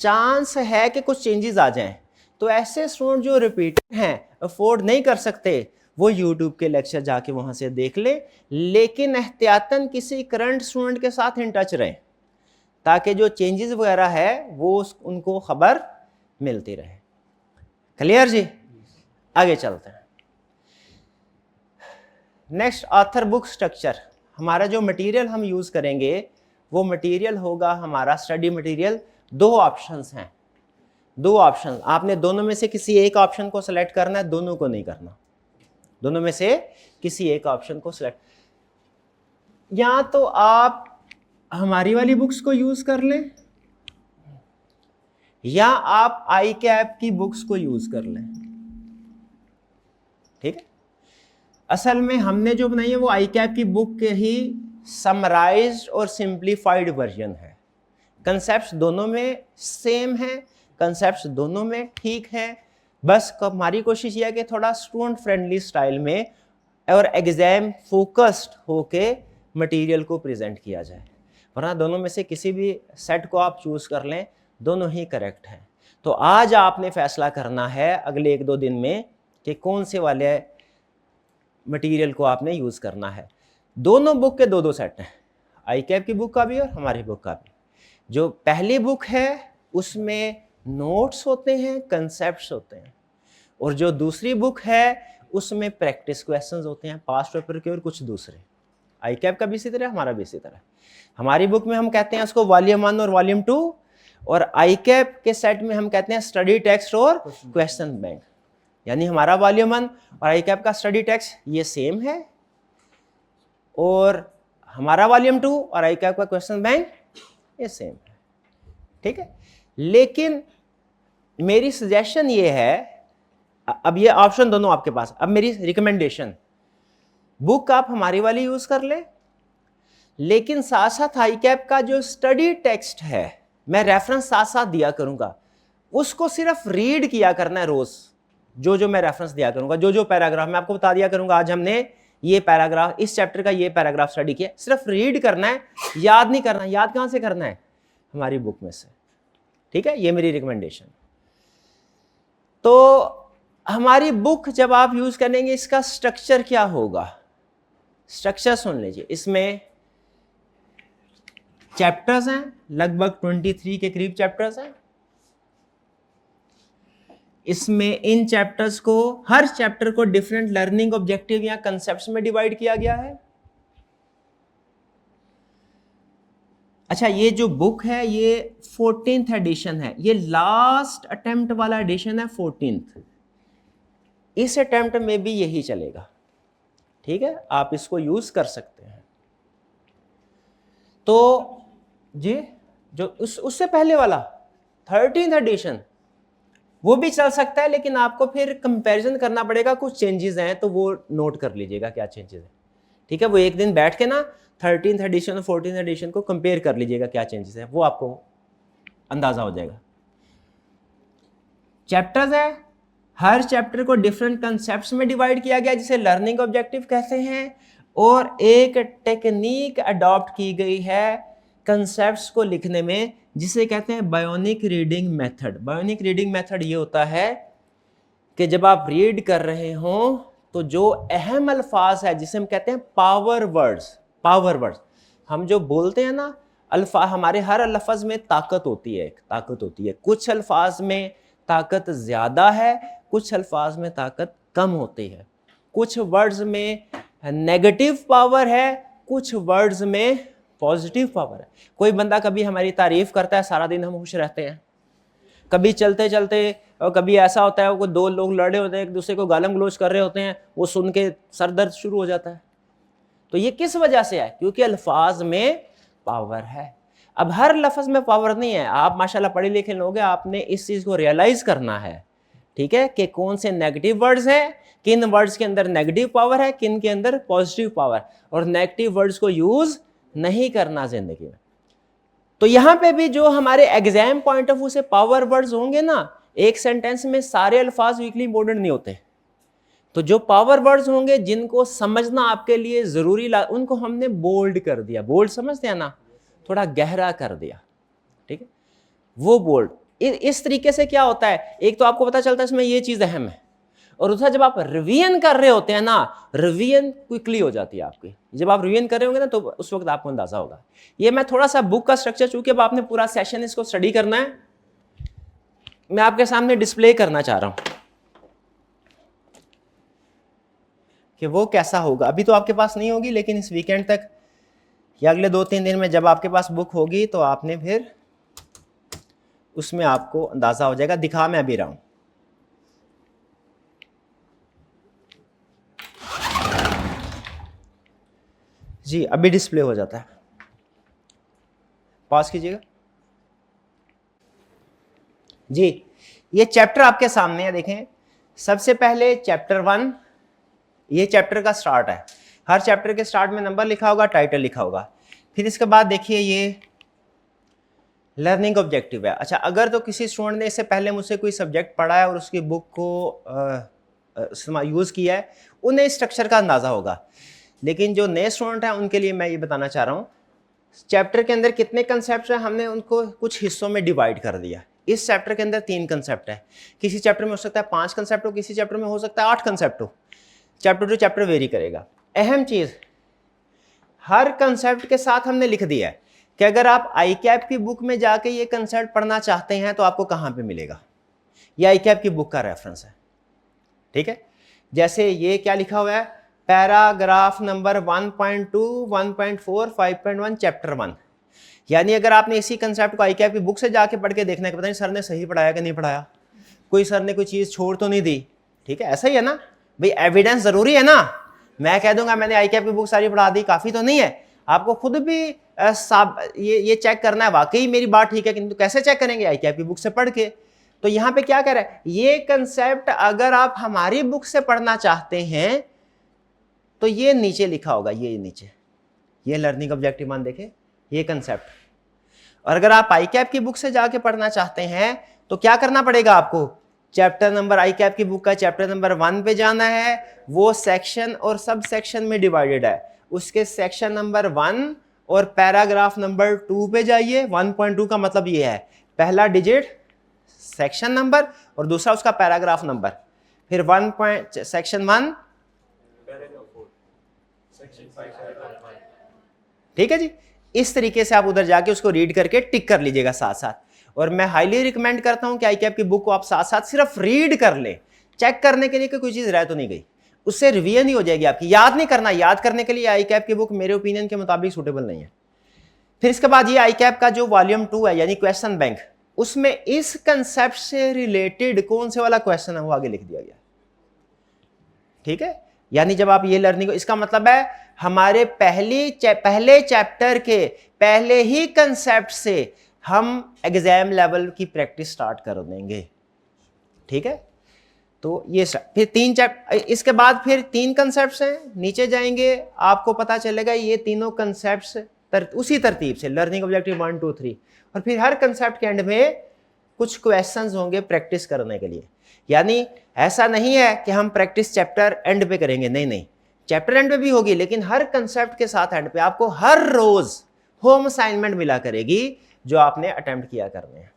A: चांस है कि कुछ चेंजेस आ जाएं, तो ऐसे स्टूडेंट जो रिपीटर हैं, अफोर्ड नहीं कर सकते, वो YouTube के लेक्चर जाके वहां से देख ले, लेकिन एहतियातन किसी करंट स्टूडेंट के साथ इन टच रहें ताकि जो चेंजेस वगैरह है वो उनको खबर मिलती रहे। क्लियर जी? आगे चलते हैं। Next, author book structure. हमारा जो मटेरियल हम यूज़ करेंगे वो मटेरियल होगा हमारा स्टडी मटेरियल। दो ऑप्शंस हैं, दो ऑप्शन, आपने दोनों में से किसी एक ऑप्शन को सिलेक्ट करना है, दोनों को नहीं करना। दोनों में से किसी एक ऑप्शन को सिलेक्ट, या तो आप हमारी वाली बुक्स को यूज़ कर लें या आप ICAP की बुक्स को यूज़ कर लें, ठीक है। असल में हमने जो बनाई है वो ICAP की बुक के ही समराइज्ड और सिंप्लीफाइड वर्जन है। कंसेप्ट्स दोनों में सेम है, कंसेप्ट्स दोनों में ठीक है, बस हमारी कोशिश यह है कि थोड़ा स्टूडेंट फ्रेंडली स्टाइल में और एग्जाम फोकस्ड होके मटेरियल को प्रेजेंट किया जाए, वरना दोनों में से किसी भी सेट को आप चूज़ कर लें, दोनों ही करेक्ट हैं। तो आज आपने फैसला करना है अगले 1-2 दिन में कि कौन से वाले मटेरियल को आपने यूज़ करना है। दोनों बुक के 2-2 सेट हैं, ICAP की बुक का भी और हमारी बुक का भी। जो पहली बुक है उसमें नोट्स होते हैं, कंसेप्ट्स होते हैं, और जो दूसरी बुक है उसमें प्रैक्टिस क्वेश्चंस होते हैं, पास्ट पेपर के और कुछ दूसरे। ICAP का भी इसी तरह, हमारा भी इसी तरह। हमारी बुक में हम कहते हैं उसको वॉल्यूम 1 और वॉल्यूम 2, और ICAP के सेट में हम कहते हैं स्टडी टेक्स्ट और क्वेश्चन बैंक। यानी हमारा वॉल्यूम 1 और ICAP का स्टडी टेक्स्ट ये सेम है, और हमारा वॉल्यूम 2 और आई कैप का क्वेश्चन बैंक ये सेम है, ठीक है। लेकिन मेरी सजेशन ये है, अब ये ऑप्शन दोनों आपके पास, अब मेरी रिकमेंडेशन, बुक आप हमारी वाली यूज कर ले, लेकिन साथ साथ आई कैप का जो स्टडी टेक्स्ट है मैं रेफरेंस साथ साथ दिया करूंगा, उसको सिर्फ रीड किया करना है रोज, जो जो मैं रेफरेंस दिया करूंगा, जो जो पैराग्राफ मैं आपको बता दिया करूंगा, आज हमने ये पैराग्राफ, इस चैप्टर का ये पैराग्राफ स्टडी किया, सिर्फ रीड करना है, याद नहीं करना। याद कहां से करना है? हमारी बुक में से, ठीक है। ये मेरी रिकमेंडेशन। तो हमारी बुक जब आप यूज करेंगे, इसका स्ट्रक्चर क्या होगा? स्ट्रक्चर सुन लीजिए। इसमें चैप्टर्स हैं, लगभग 23 के करीब चैप्टर्स हैं। इसमें इन चैप्टर्स को, हर चैप्टर को डिफरेंट लर्निंग ऑब्जेक्टिव या कंसेप्ट्स में डिवाइड किया गया है। अच्छा, ये जो बुक है ये 14th एडिशन है, ये लास्ट अटेम्प्ट वाला एडिशन है, 14th। इस अटेम्प्ट में भी यही चलेगा, ठीक है। आप इसको यूज कर सकते हैं। तो जी जो उससे पहले वाला 13th एडिशन वो भी चल सकता है, लेकिन आपको फिर कंपैरिजन करना पड़ेगा, कुछ चेंजेस हैं तो वो नोट कर लीजिएगा क्या चेंजेस हैं, ठीक है। वो एक दिन बैठ के ना 13th एडिशन और 14th एडिशन को कंपेयर कर लीजिएगा क्या चेंजेस हैं, वो आपको अंदाजा हो जाएगा। चैप्टर्स है, हर चैप्टर को डिफरेंट कंसेप्ट्स में डिवाइड किया गया जिसे लर्निंग ऑब्जेक्टिव कहते हैं, और एक टेक्निक अडॉप्ट की गई है कंसेप्ट्स को लिखने में जिसे कहते हैं bionic reading method. Bionic reading method ये होता है कि जब आप रीड कर रहे हो तो जो अहम अल्फाज है जिसे हम कहते हैं पावर वर्ड्स, पावर वर्ड्स, हम जो बोलते हैं ना अल्फाज, हमारे हर लफ्ज़ में ताकत होती है, ताकत होती है। कुछ अल्फाज में ताकत ज़्यादा है, कुछ अल्फाज में ताकत कम होती है। कुछ वर्ड्स में नेगेटिव पावर है, कुछ वर्ड्स में पॉजिटिव पावर है। कोई बंदा कभी हमारी तारीफ करता है, सारा दिन हम खुश रहते हैं। कभी चलते चलते, और कभी ऐसा होता है वो दो लोग लड़े होते हैं, एक दूसरे को गालम गलोच कर रहे होते हैं, वो सुन के सर दर्द शुरू हो जाता है। तो ये किस वजह से है? क्योंकि अल्फाज में पावर है। अब हर लफ्ज़ में पावर नहीं है। आप माशाल्लाह पढ़े लिखे लोग हैं, आपने इस चीज़ को रियलाइज़ करना है, ठीक है, कि कौन से नेगेटिव वर्ड्स हैं, किन वर्ड्स के अंदर नेगेटिव पावर है, किन के अंदर पॉजिटिव पावर, और नेगेटिव वर्ड्स को यूज़ नहीं करना जिंदगी में। तो यहां पे भी जो हमारे एग्जाम पॉइंट ऑफ व्यू से पावर वर्ड्स होंगे ना, एक सेंटेंस में सारे अल्फाज वीकली इंपॉर्टेंट नहीं होते। तो जो पावर वर्ड्स होंगे जिनको समझना आपके लिए जरूरी, उनको हमने बोल्ड कर दिया। बोल्ड समझते हैं ना, थोड़ा गहरा कर दिया, ठीक है, वो बोल्ड। इस तरीके से क्या होता है, एक तो आपको पता चलता है इसमें ये चीज अहम है, और दूसरा जब आप रिवीजन कर रहे होते हैं ना, रिवीजन क्विकली हो जाती है आपकी। जब आप रिवीजन कर रहे होंगे ना तो उस वक्त आपको अंदाजा होगा। ये मैं थोड़ा सा बुक का स्ट्रक्चर, चूंकि अब आपने पूरा सेशन इसको स्टडी करना है, मैं आपके सामने डिस्प्ले करना चाह रहा हूं कि वो कैसा होगा। अभी तो आपके पास नहीं होगी, लेकिन इस वीकेंड तक या अगले 2-3 दिन में जब आपके पास बुक होगी तो आपने फिर उसमें आपको अंदाजा हो जाएगा। दिखा मैं अभी रहा हूं। जी अभी डिस्प्ले हो जाता है, पॉज कीजिएगा। जी ये चैप्टर आपके सामने है, देखें। सबसे पहले चैप्टर 1, ये चैप्टर का स्टार्ट है। हर चैप्टर के स्टार्ट में नंबर लिखा होगा, टाइटल लिखा होगा। फिर इसके बाद देखिए ये लर्निंग ऑब्जेक्टिव है। अच्छा, अगर तो किसी स्टूडेंट ने इससे पहले मुझसे कोई सब्जेक्ट पढ़ा है और उसकी बुक को यूज़ किया है, उन्हें स्ट्रक्चर का अंदाज़ा होगा। लेकिन जो नए स्टूडेंट हैं उनके लिए मैं ये बताना चाह रहा हूँ, चैप्टर के अंदर कितने कंसेप्ट हैं हमने उनको कुछ हिस्सों में डिवाइड कर दिया। इस चैप्टर के अंदर 3 कंसेप्ट है। किसी चैप्टर में हो सकता है 5 कंसेप्ट हो, किसी चैप्टर में हो सकता है 8 कंसेप्ट हो। चैप्टर टू चैप्टर वेरी करेगा। अहम चीज़, हर कंसेप्ट के साथ हमने लिख दिया है कि अगर आप आई कैप की बुक में जाके ये कंसेप्ट पढ़ना चाहते हैं तो आपको कहाँ पे मिलेगा। ये आई कैप की बुक का रेफरेंस है, ठीक है। जैसे ये क्या लिखा हुआ है, पैराग्राफ नंबर 1.2, 1.4, 5.1 चैप्टर 1। यानी अगर आपने इसी कंसेप्ट को आई कैप की बुक से जाके पढ़ के देखना है कि पता नहीं सर ने सही पढ़ाया कि नहीं पढ़ाया, कोई सर ने कोई चीज़ छोड़ तो नहीं दी, ठीक है। ऐसा ही है ना भाई, एविडेंस ज़रूरी है ना। मैं कह दूंगा मैंने आई कैप की बुक सारी पढ़ा दी, काफ़ी तो नहीं है। आपको खुद भी ये चेक करना है वाकई मेरी बात ठीक है, किंतु कैसे चेक करेंगे? ICAP की बुक से पढ़ के। तो यहां पे क्या कह रहा है, ये कंसेप्ट अगर आप हमारी बुक से पढ़ना चाहते हैं तो ये नीचे लिखा होगा, ये नीचे, ये लर्निंग ऑब्जेक्टिव मान देखें, ये कंसेप्ट। और अगर आप ICAP की बुक से जाके पढ़ना चाहते हैं तो क्या करना पड़ेगा आपको? चैप्टर नंबर, ICAP की बुक का चैप्टर नंबर 1 पे जाना है, वो सेक्शन और सब सेक्शन में डिवाइडेड है, उसके सेक्शन नंबर 1 और पैराग्राफ नंबर 2 पे जाइए। 1.2 का मतलब ये है, पहला डिजिट सेक्शन नंबर और दूसरा उसका पैराग्राफ नंबर, फिर सेक्शन 1, ठीक है जी। इस तरीके से आप उधर जाके उसको रीड करके टिक कर लीजिएगा साथ साथ। और मैं हाईली रिकमेंड करता हूं कि ICAP की बुक को आप साथ साथ सिर्फ रीड कर लें, चेक करने के लिए कि कोई चीज रह तो नहीं गई, उससे रिवीजन ही हो जाएगी आपकी। याद नहीं करना, याद करने के लिए ICAP की बुक मेरे ओपिनियन के मुताबिक सूटेबल नहीं है। फिर इसके बाद ये ICAP का जो वॉल्यूम 2 है यानी क्वेश्चन बैंक, उसमें इस कंसेप्ट से रिलेटेड कौन से वाला क्वेश्चन है वो आगे लिख दिया गया, ठीक है। यानी जब आप ये लर्निंग, इसका मतलब है हमारे पहले चैप्टर के पहले ही कंसेप्ट से हम एग्जाम लेवल की प्रैक्टिस स्टार्ट कर देंगे, ठीक है। तो ये फिर 3 चैप्टर, इसके बाद फिर 3 कंसेप्ट्स हैं, नीचे जाएंगे आपको पता चलेगा ये तीनों कंसेप्ट्स उसी तरतीब से लर्निंग ऑब्जेक्टिव 1 2 3, और फिर हर कंसेप्ट के एंड में कुछ क्वेश्चंस होंगे प्रैक्टिस करने के लिए। यानी ऐसा नहीं है कि हम प्रैक्टिस चैप्टर एंड पे करेंगे, नहीं, चैप्टर एंड पे भी होगी, लेकिन हर कंसेप्ट के साथ एंड पे आपको हर रोज होम असाइनमेंट मिला करेगी जो आपने अटेम्प्ट किया करने हैं,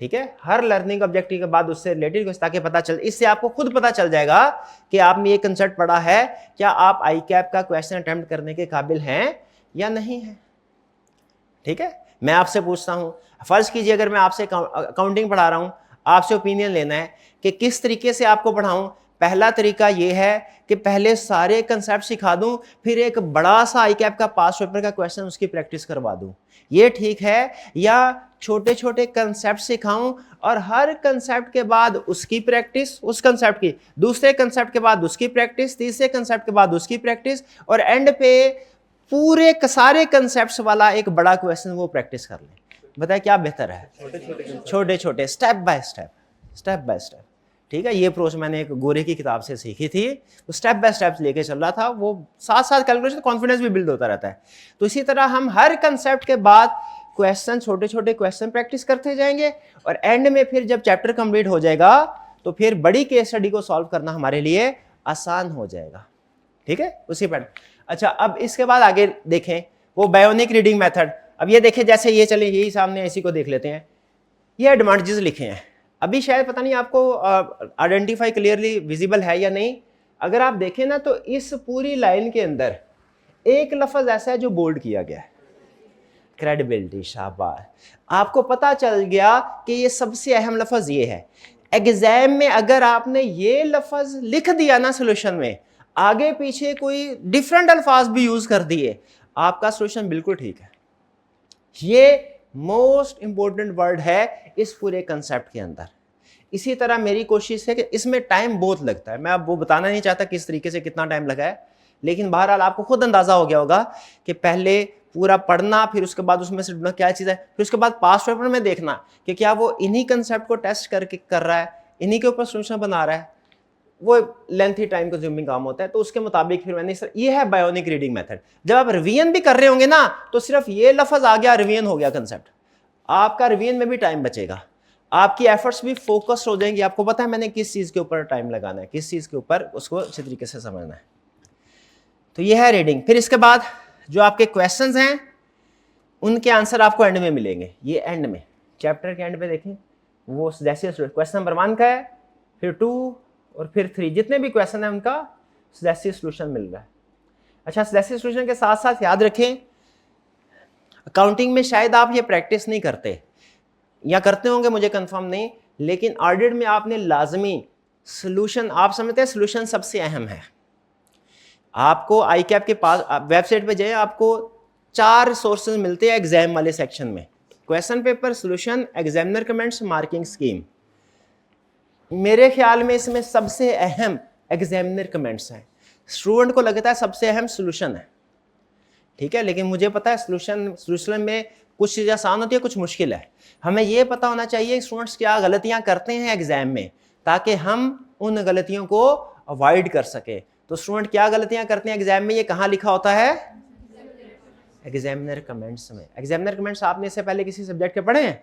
A: ठीक है। हर लर्निंग ऑब्जेक्टिव के बाद उससे रिलेटेड कुछ, ताकि पता चल, इससे आपको खुद पता चल जाएगा कि आपने ये कंसेप्ट पढ़ा है, क्या आप ICAP का क्वेश्चन अटेम्प्ट करने के काबिल हैं या नहीं है, ठीक है। मैं आपसे पूछता हूं, फर्ज कीजिए अगर मैं आपसे अकाउंटिंग पढ़ा रहा हूं, आपसे ओपिनियन लेना है कि किस तरीके से आपको पढ़ाऊं। पहला तरीका यह है कि पहले सारे कंसेप्ट सिखा दूं, फिर एक बड़ा सा ICAP का पास पेपर का क्वेश्चन उसकी प्रैक्टिस करवा दूं, ये ठीक है? या छोटे छोटे कंसेप्ट सिखाऊं और हर कंसेप्ट के बाद उसकी प्रैक्टिस, उस कंसेप्ट की, दूसरे कंसेप्ट के बाद उसकी प्रैक्टिस, तीसरे कंसेप्ट के बाद उसकी प्रैक्टिस, और एंड पे पूरे सारे कंसेप्ट्स वाला एक बड़ा क्वेश्चन वो प्रैक्टिस कर लें। बताए क्या बेहतर है? छोटे छोटे स्टेप बाय स्टेप, ठीक है। ये अप्रोच मैंने एक गोरे की किताब से सीखी थी, तो स्टेप बाय स्टेप लेके चल रहा था, वो साथ साथ कैलकुलेशन, कॉन्फिडेंस भी बिल्ड होता रहता है। तो इसी तरह हम हर कंसेप्ट के बाद क्वेश्चन, छोटे छोटे क्वेश्चन प्रैक्टिस करते जाएंगे, और एंड में फिर जब चैप्टर कंप्लीट हो जाएगा तो फिर बड़ी केस स्टडी को सॉल्व करना हमारे लिए आसान हो जाएगा, ठीक है, उसी पर। अच्छा, अब इसके बाद आगे देखें वो बायोनिक रीडिंग मेथड। अब ये देखें, जैसे ये चले, यही सामने इसी को देख लेते हैं, ये एडवांटेजेस लिखे हैं। अभी शायद पता नहीं आपको आइडेंटिफाई क्लियरली विजिबल है या नहीं। अगर आप देखें ना तो इस पूरी लाइन के अंदर एक लफ्ज ऐसा है जो बोल्ड किया गया है, क्रेडिबिलिटी। शाबाश, आपको पता चल गया कि ये सबसे अहम लफ्ज ये है। एग्जाम में अगर आपने ये लफ्ज लिख दिया ना सोल्यूशन में, आगे पीछे कोई डिफरेंट अल्फाज भी यूज कर दिए, आपका सोल्यूशन बिल्कुल ठीक है। ये मोस्ट इंपॉर्टेंट वर्ड है इस पूरे कंसेप्ट के अंदर। इसी तरह मेरी कोशिश है कि इसमें टाइम बहुत लगता है, मैं अब वो बताना नहीं चाहता किस तरीके से कितना टाइम लगा है, लेकिन बहरहाल आपको खुद अंदाजा हो गया होगा कि पहले पूरा पढ़ना, फिर उसके बाद उसमें से ढूंढना क्या चीज़ है, फिर उसके बाद पास पेपर में देखना कि क्या वो इन्हीं कंसेप्ट को टेस्ट करके कर रहा है, इन्हीं के ऊपर सोल्यूशन बना रहा है। वो लेंथी टाइम कंज्यूमिंग काम होता है, तो उसके मुताबिक फिर मैंने, ये है बायोनिक रीडिंग मेथड। जब आप रिवीजन भी कर रहे होंगे ना, तो सिर्फ ये लफ्ज आ गया, रिवीजन हो गया कंसेप्ट, आपका रिवीजन में भी टाइम बचेगा, आपकी एफर्ट्स भी फोकस हो जाएंगी, आपको पता है मैंने किस चीज के ऊपर टाइम लगाना है, किस चीज के ऊपर उसको अच्छे तरीके से समझना है। तो ये है रीडिंग। फिर इसके बाद जो आपके क्वेश्चंस हैं उनके आंसर आपको एंड में मिलेंगे। ये एंड में चैप्टर के एंड पे देखें, वो जैसे क्वेश्चन नंबर 1 का है, फिर 2 और फिर 3, जितने भी क्वेश्चन है उनका सजेस्टिव सॉल्यूशन मिल रहा है। अच्छा, सजेस्टिव सॉल्यूशन के साथ साथ याद रखें, अकाउंटिंग में शायद आप ये प्रैक्टिस नहीं करते या करते होंगे, मुझे कंफर्म नहीं, लेकिन ऑडिट में आपने लाजमी सॉल्यूशन, आप समझते हैं सॉल्यूशन सबसे अहम है। आपको ICAP के पास वेबसाइट पे जाए, आपको 4 सोर्सेज मिलते हैं एग्जाम वाले सेक्शन में, question paper, solution, examiner comments, marking scheme. मेरे ख्याल में इसमें सबसे अहम एग्जामिनर कमेंट्स हैं, स्टूडेंट को लगता है सबसे अहम सॉल्यूशन है, ठीक है, लेकिन मुझे पता है सोल्यूशन में कुछ चीज़ें आसान होती है, कुछ मुश्किल है। हमें ये पता होना चाहिए स्टूडेंट्स क्या गलतियां करते हैं एग्जाम में, ताकि हम उन गलतियों को अवॉइड कर सके। तो स्टूडेंट क्या गलतियां करते हैं एग्जाम में, ये कहाँ लिखा होता है? एग्जामिनर कमेंट्स में। एग्जामिनर कमेंट्स आपने इससे पहले किसी सब्जेक्ट के पढ़े हैं?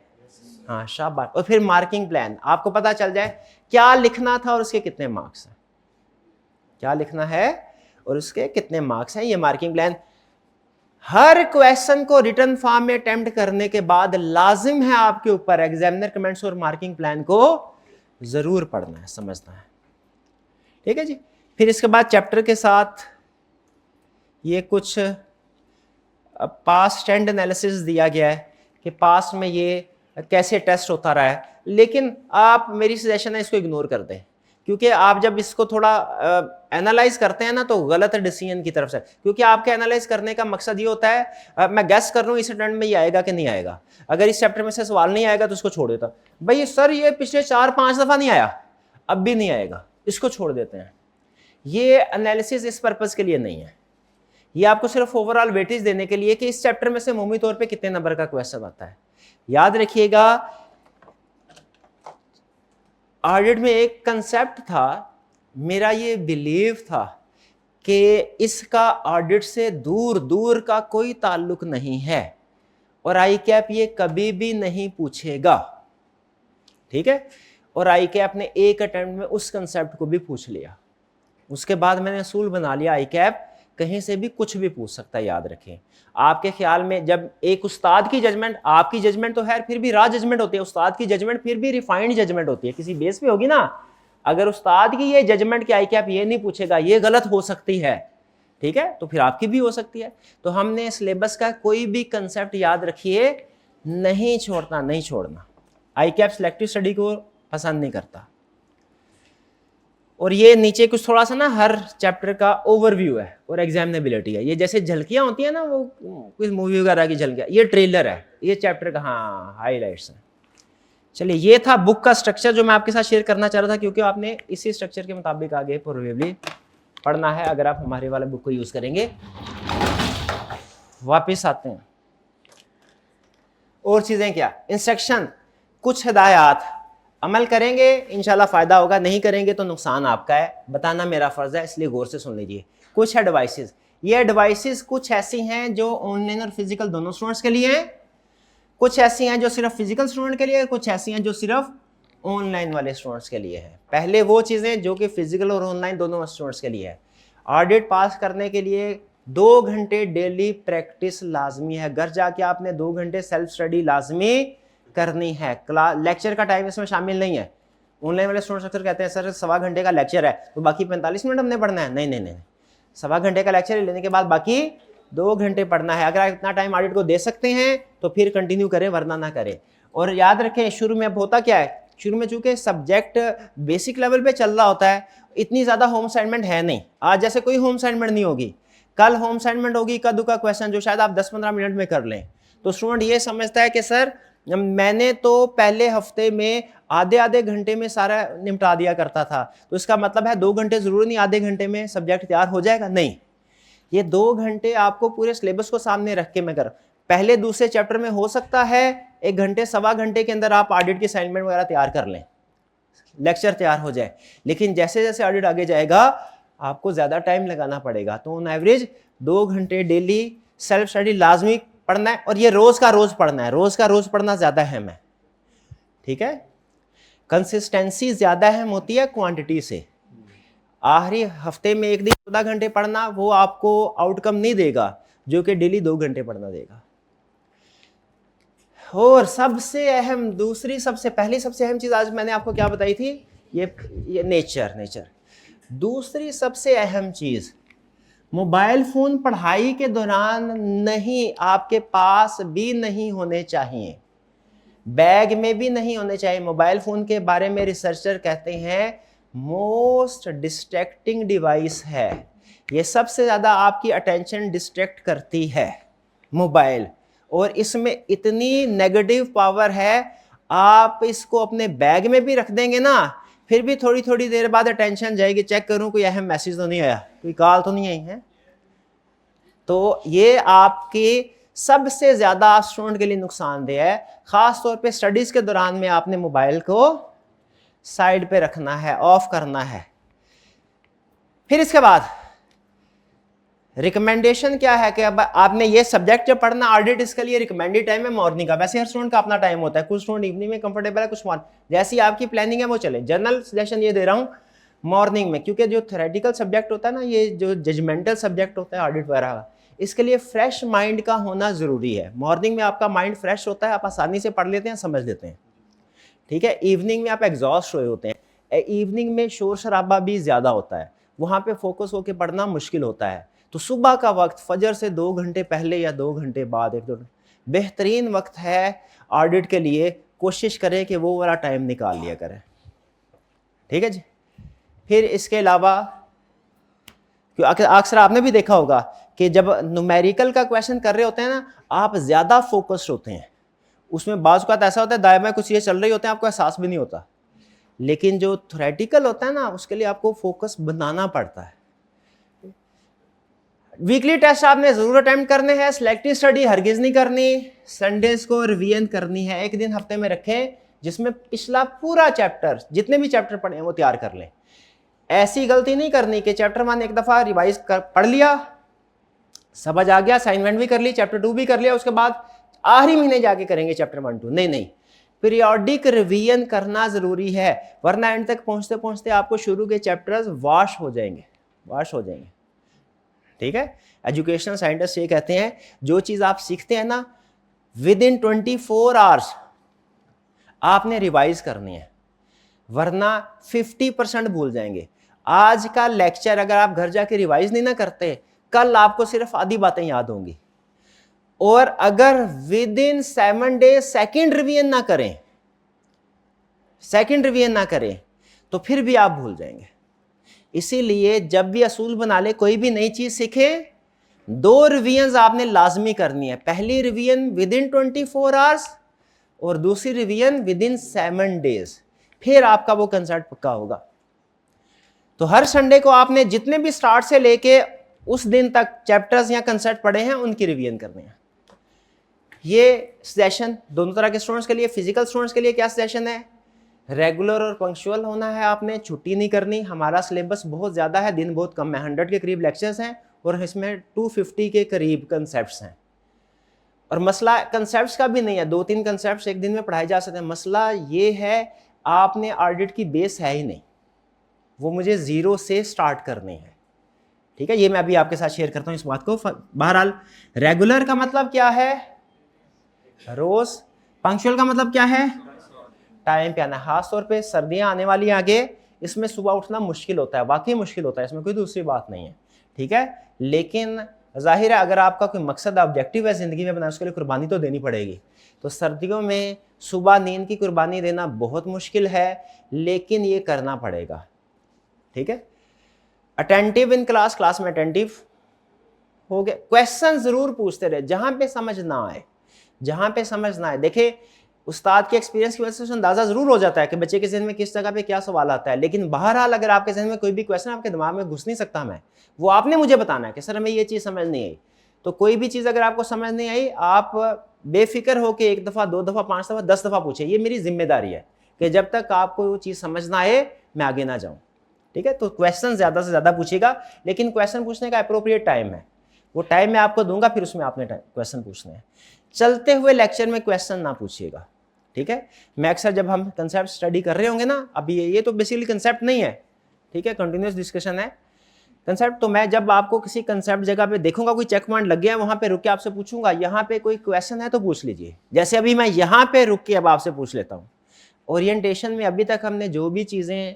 A: हाँ, शाबाश। और फिर मार्किंग प्लान, आपको पता चल जाए क्या लिखना था और उसके कितने मार्क्स हैं, क्या लिखना है और उसके कितने मार्क्स हैं, ये मार्किंग प्लान। हर क्वेश्चन को रिटर्न फॉर्म में अटेम्प्ट करने के बाद लाजिम है आपके ऊपर एग्जामिनर कमेंट्स और मार्किंग प्लान को जरूर पढ़ना है, समझना है। ठीक है जी। फिर इसके बाद चैप्टर के साथ ये कुछ पास्ट एंड एनालिसिस दिया गया है कि पास्ट में ये कैसे टेस्ट होता रहा है, लेकिन आप, मेरी सजेशन है इसको इग्नोर कर दें, क्योंकि आप जब इसको थोड़ा एनालाइज करते हैं ना तो गलत डिसीजन की तरफ से, क्योंकि आपके एनालाइज करने का मकसद ये होता है मैं गेस कर रहा हूँ इस अटेम्प्ट में ये आएगा कि नहीं आएगा, अगर इस चैप्टर में से सवाल नहीं आएगा तो उसको छोड़ देता, भाई सर ये पिछले 4-5 दफा नहीं आया, अब भी नहीं आएगा, इसको छोड़ देते हैं। ये एनालिसिस इस पर्पज के लिए नहीं है, ये आपको सिर्फ ओवरऑल वेटेज देने के लिए कि इस चैप्टर में से अमूमी तौर पे कितने नंबर का क्वेश्चन आता है। याद रखिएगा, ऑडिट में एक कंसेप्ट था, मेरा ये बिलीव था कि इसका ऑडिट से दूर दूर का कोई ताल्लुक नहीं है और आई कैप ये कभी भी नहीं पूछेगा, ठीक है। और आई कैप ने एक अटेम्प्ट में उस कंसेप्ट को भी पूछ लिया, उसके बाद मैंने असूल बना लिया आई कैप कहीं से भी कुछ भी पूछ सकता है। याद रखें, आपके ख्याल में जब एक उस्ताद की जजमेंट, आपकी जजमेंट तो खैर फिर भी रॉ जजमेंट होती है, उस्ताद की जजमेंट फिर भी रिफाइंड जजमेंट होती है, किसी बेस पे होगी ना। अगर उस्ताद की ये जजमेंट कि आई कैप ये नहीं पूछेगा, ये गलत हो सकती है, ठीक है, तो फिर आपकी भी हो सकती है। तो हमने सिलेबस का कोई भी कंसेप्ट, याद रखिए, नहीं छोड़ना, नहीं छोड़ना। आई कैप सिलेक्टिव स्टडी को पसंद नहीं करता। और ये नीचे कुछ थोड़ा सा ना हर चैप्टर का ओवरव्यू है और एग्जामिनेबिलिटी है, ये जैसे झलकियां होती है ना, वो कुछ मूवी वगैरह की झलकियां, ये ट्रेलर है, ये चैप्टर का हाँ हाईलाइट्स है। चलिए, ये था बुक का स्ट्रक्चर जो मैं आपके साथ शेयर करना चाह रहा था, क्योंकि आपने इसी स्ट्रक्चर के मुताबिक आगे प्रोबेबली पढ़ना है अगर आप हमारे वाले बुक को यूज करेंगे। वापिस आते हैं, और चीजें क्या, इंस्ट्रक्शन, कुछ हिदायत, अमल करेंगे इंशाल्लाह फायदा होगा, नहीं करेंगे तो नुकसान आपका है, बताना मेरा फर्ज है, इसलिए गौर से सुन लीजिए। कुछ एडवाइसेस, ये एडवाइसेस कुछ ऐसी हैं जो ऑनलाइन और फिजिकल दोनों स्टूडेंट्स के लिए हैं, कुछ ऐसी हैं जो सिर्फ फिजिकल स्टूडेंट के लिए, कुछ ऐसी हैं जो सिर्फ ऑनलाइन वाले स्टूडेंट्स के लिए है। पहले वो चीजें जो कि फिजिकल और ऑनलाइन दोनों स्टूडेंट्स के लिए है। ऑडिट पास करने के लिए 2 घंटे डेली प्रैक्टिस लाजमी है, घर जाके आपने 2 घंटे सेल्फ स्टडी लाजमी करनी है। क्लास लेक्चर का टाइम इसमें शामिल नहीं है। ऑनलाइन वाले स्टूडेंट्स अक्सर कहते हैं सर 1.25 घंटे का लेक्चर है तो बाकी 45 मिनट हमने पढ़ना है, नहीं नहीं नहीं, 1.25 घंटे का लेक्चर लेने के बाद बाकी 2 घंटे पढ़ना है। अगर आप इतना टाइम ऑडिट को दे सकते हैं तो फिर कंटिन्यू करें, वरना ना करें। और याद रखें, शुरू में अब होता क्या है, शुरू में चूंकि सब्जेक्ट बेसिक लेवल पे चल रहा होता है, इतनी ज्यादा होम असाइनमेंट है नहीं। आज जैसे कोई होम असाइनमेंट नहीं होगी, कल होम असाइनमेंट होगी, इक्का दुक्का क्वेश्चन जो शायद आप 10-15 मिनट में कर लें। तो स्टूडेंट ये समझता है कि सर मैंने तो पहले हफ्ते में आधे घंटे में सारा निपटा दिया करता था, तो इसका मतलब है 2 घंटे जरूरी नहीं आधे घंटे में सब्जेक्ट तैयार हो जाएगा, नहीं। ये 2 घंटे आपको पूरे सिलेबस को सामने रख के मैं कर, पहले दूसरे चैप्टर में हो सकता है 1 घंटे 1.25 घंटे के अंदर आप ऑडिट की असाइनमेंट वगैरह तैयार कर लें, लेक्चर तैयार हो जाए। लेकिन जैसे जैसे ऑडिट आगे जाएगा आपको ज्यादा टाइम लगाना पड़ेगा। तो ऑन एवरेज 2 घंटे डेली सेल्फ स्टडी लाजमी पढ़ना है, और ये रोज का रोज पढ़ना है, रोज का रोज पढ़ना ज्यादा अहम है, ठीक है। कंसिस्टेंसी ज्यादा अहम होती है क्वांटिटी से। आखिरी हफ्ते में एक दिन 14 घंटे पढ़ना वो आपको आउटकम नहीं देगा जो कि डेली 2 घंटे पढ़ना देगा। और सबसे अहम, दूसरी सबसे पहली सबसे अहम चीज आज मैंने आपको क्या बताई थी, ये नेचर। दूसरी सबसे अहम चीज, मोबाइल फोन पढ़ाई के दौरान नहीं, आपके पास भी नहीं होने चाहिए, बैग में भी नहीं होने चाहिए। मोबाइल फोन के बारे में रिसर्चर कहते हैं मोस्ट डिस्ट्रैक्टिंग डिवाइस है, ये सबसे ज्यादा आपकी अटेंशन डिस्ट्रैक्ट करती है मोबाइल, और इसमें इतनी नेगेटिव पावर है, आप इसको अपने बैग में भी रख देंगे ना, फिर भी थोड़ी थोड़ी देर बाद अटेंशन जाएगी, चेक करूं कोई अहम मैसेज तो नहीं आया, कोई कॉल तो नहीं आई है, तो ये आपके सबसे ज्यादा स्टूडेंट के लिए नुकसानदेह है। खास तौर पे स्टडीज के दौरान में आपने मोबाइल को साइड पे रखना है, ऑफ करना है। फिर इसके बाद रिकमेंडेशन क्या है कि अब आपने ये सब्जेक्ट जब पढ़ना, ऑडिट इसके लिए रिकमेंडेड टाइम है मॉर्निंग का। वैसे हर स्टूडेंट का अपना टाइम होता है, कुछ स्टूडेंट इवनिंग में कंफर्टेबल है, कुछ मॉर्निंग, जैसी आपकी प्लानिंग है वो चले। जनरल सजेशन ये दे रहा हूँ मॉर्निंग में, क्योंकि जो थ्योरेटिकल सब्जेक्ट होता है ना, ये जो जजमेंटल सब्जेक्ट होता है ऑडिट वगैरह का, इसके लिए फ्रेश माइंड का होना जरूरी है। मॉर्निंग में आपका माइंड फ्रेश होता है, आप आसानी से पढ़ लेते हैं, समझ लेते हैं, ठीक है। इवनिंग में आप एग्जॉस्ट हुए होते हैं, इवनिंग में शोर शराबा भी ज्यादा होता है, वहां पे फोकस होकर पढ़ना मुश्किल होता है। तो सुबह का वक्त फजर से 2 घंटे पहले या 2 घंटे बाद, एक दो बेहतरीन वक्त है ऑडिट के लिए। कोशिश करें कि वो वाला टाइम निकाल लिया करें, ठीक है जी। फिर इसके अलावा अक्सर आपने भी देखा होगा कि जब न्यूमेरिकल का क्वेश्चन कर रहे होते हैं ना, आप ज्यादा फोकस्ड होते हैं उसमें। बाज़ का ऐसा होता है दाएं बाएं कुछ चीजें चल रही होते हैं, आपको एहसास भी नहीं होता। लेकिन जो थ्योरेटिकल होता है ना, उसके लिए आपको फोकस बनाना पड़ता है। वीकली टेस्ट आपने जरूर अटेम्प्ट करने हैं, सिलेक्टिव स्टडी हरगिज नहीं करनी। संडेज को रिवीजन करनी है, एक दिन हफ्ते में रखें जिसमें पिछला पूरा चैप्टर, जितने भी चैप्टर पढ़े हैं वो तैयार कर लें। ऐसी गलती नहीं करनी कि चैप्टर 1 एक दफा रिवाइज कर पढ़ लिया, समझ आ गया, असाइनमेंट भी कर ली, चैप्टर 2 भी कर लिया, उसके बाद आखिरी महीने जाके करेंगे चैप्टर 1 2। नहीं नहीं, पीरियोडिक रिवीजन करना जरूरी है, वरना एंड तक पहुंचते पहुंचते आपको शुरू के चैप्टर्स वॉश हो जाएंगे, ठीक है। एजुकेशनल साइंटिस्ट ये कहते हैं जो चीज आप सीखते हैं ना, विद इन 24 आवर्स आपने रिवाइज करनी है, वरना 50% भूल जाएंगे। आज का लेक्चर अगर आप घर जाके रिवाइज नहीं ना करते, कल आपको सिर्फ आधी बातें याद होंगी। और अगर with in 7 days second revision ना करें तो फिर भी आप भूल जाएंगे। इसीलिए जब भी असूल बना ले, कोई भी नई चीज सीखे, 2 रिवीजन आपने लाजमी करनी है। पहली रिवीजन विद इन 24 आवर्स और दूसरी रिवीजन विद इन 7 डेज, फिर आपका वो कंसेप्ट पक्का होगा। तो हर संडे को आपने जितने भी स्टार्ट से लेके उस दिन तक चैप्टर्स या कंसेप्ट पढ़े हैं उनकी रिवीजन करनी है। ये सेशन दोनों तरह के स्टूडेंट्स के लिए, फिजिकल स्टूडेंट्स के लिए क्या सेशन है, रेगुलर और पंक्चुअल होना है, आपने छुट्टी नहीं करनी। हमारा सिलेबस बहुत ज़्यादा है, दिन बहुत कम है, 100 के करीब लेक्चर्स हैं और इसमें 250 के करीब कंसेप्ट्स हैं। और मसला कंसेप्ट्स का भी नहीं है, 2-3 कंसेप्ट्स एक दिन में पढ़ाए जा सकते हैं। मसला ये है आपने ऑडिट की बेस है ही नहीं, वो मुझे ज़ीरो से स्टार्ट करनी है, ठीक है। ये मैं अभी आपके साथ शेयर करता हूँ इस बात को। बहरहाल रेगुलर का मतलब क्या है, रोज। पंक्चुअल का मतलब क्या है, टाइम पे आना। खास तौर पे सर्दियां आने वाली आगे, इसमें सुबह उठना मुश्किल होता है, वाकई मुश्किल होता है, इसमें कोई दूसरी बात नहीं है, ठीक है। लेकिन जाहिर है अगर आपका कोई मकसद ऑब्जेक्टिव है ज़िंदगी में बनाना, उसके लिए कुर्बानी तो देनी पड़ेगी। तो सर्दियों में सुबह नींद की कुर्बानी देना बहुत मुश्किल है, लेकिन ये करना पड़ेगा, ठीक है। अटेंटिव इन क्लास, क्लास में अटेंटिव हो गए। क्वेश्चन जरूर पूछते रहे जहां पे समझ ना आए, देखिए उस्ताद के एक्सपीरियंस की वजह से अंदाजा जरूर हो जाता है कि बच्चे के जहन में किस जगह पे क्या सवाल आता है। लेकिन बहरहाल अगर आपके जहन में कोई भी क्वेश्चन आपके दिमाग में घुस नहीं सकता, वो आपने मुझे बताना है कि सर हमें ये चीज़ समझ नहीं आई। तो कोई भी चीज़ अगर आपको समझ नहीं आई, आप बेफिक्र होकर 1 दफ़ा 2 दफ़ा 5 दफ़ा 10 दफ़ा पूछे। ये मेरी जिम्मेदारी है कि जब तक आपको वो चीज़ समझ ना आए मैं आगे ना जाऊँ, ठीक है। तो क्वेश्चन ज़्यादा से ज़्यादा पूछेगा, लेकिन क्वेश्चन पूछने का अप्रोप्रिएट टाइम है, वो टाइम मैं आपको दूंगा, फिर उसमें आपने क्वेश्चन पूछने हैं। चलते हुए लेक्चर में क्वेश्चन ना पूछिएगा, ठीक है। मैं अक्सर जब हम कंसेप्ट स्टडी कर रहे होंगे ना, अभी ये तो बेसिकली कंसेप्ट नहीं है, ठीक है, कंटिन्यूस डिस्कशन है कंसेप्ट। तो मैं जब आपको किसी कंसेप्ट जगह पे देखूंगा, कोई चेक पॉइंट लग गया है, वहां पे रुक के आपसे पूछूंगा यहाँ पे कोई क्वेश्चन है तो पूछ लीजिए। जैसे अभी मैं यहाँ पे रुक के अब आपसे पूछ लेता हूँ। ओरिएंटेशन में अभी तक हमने जो भी चीज़ें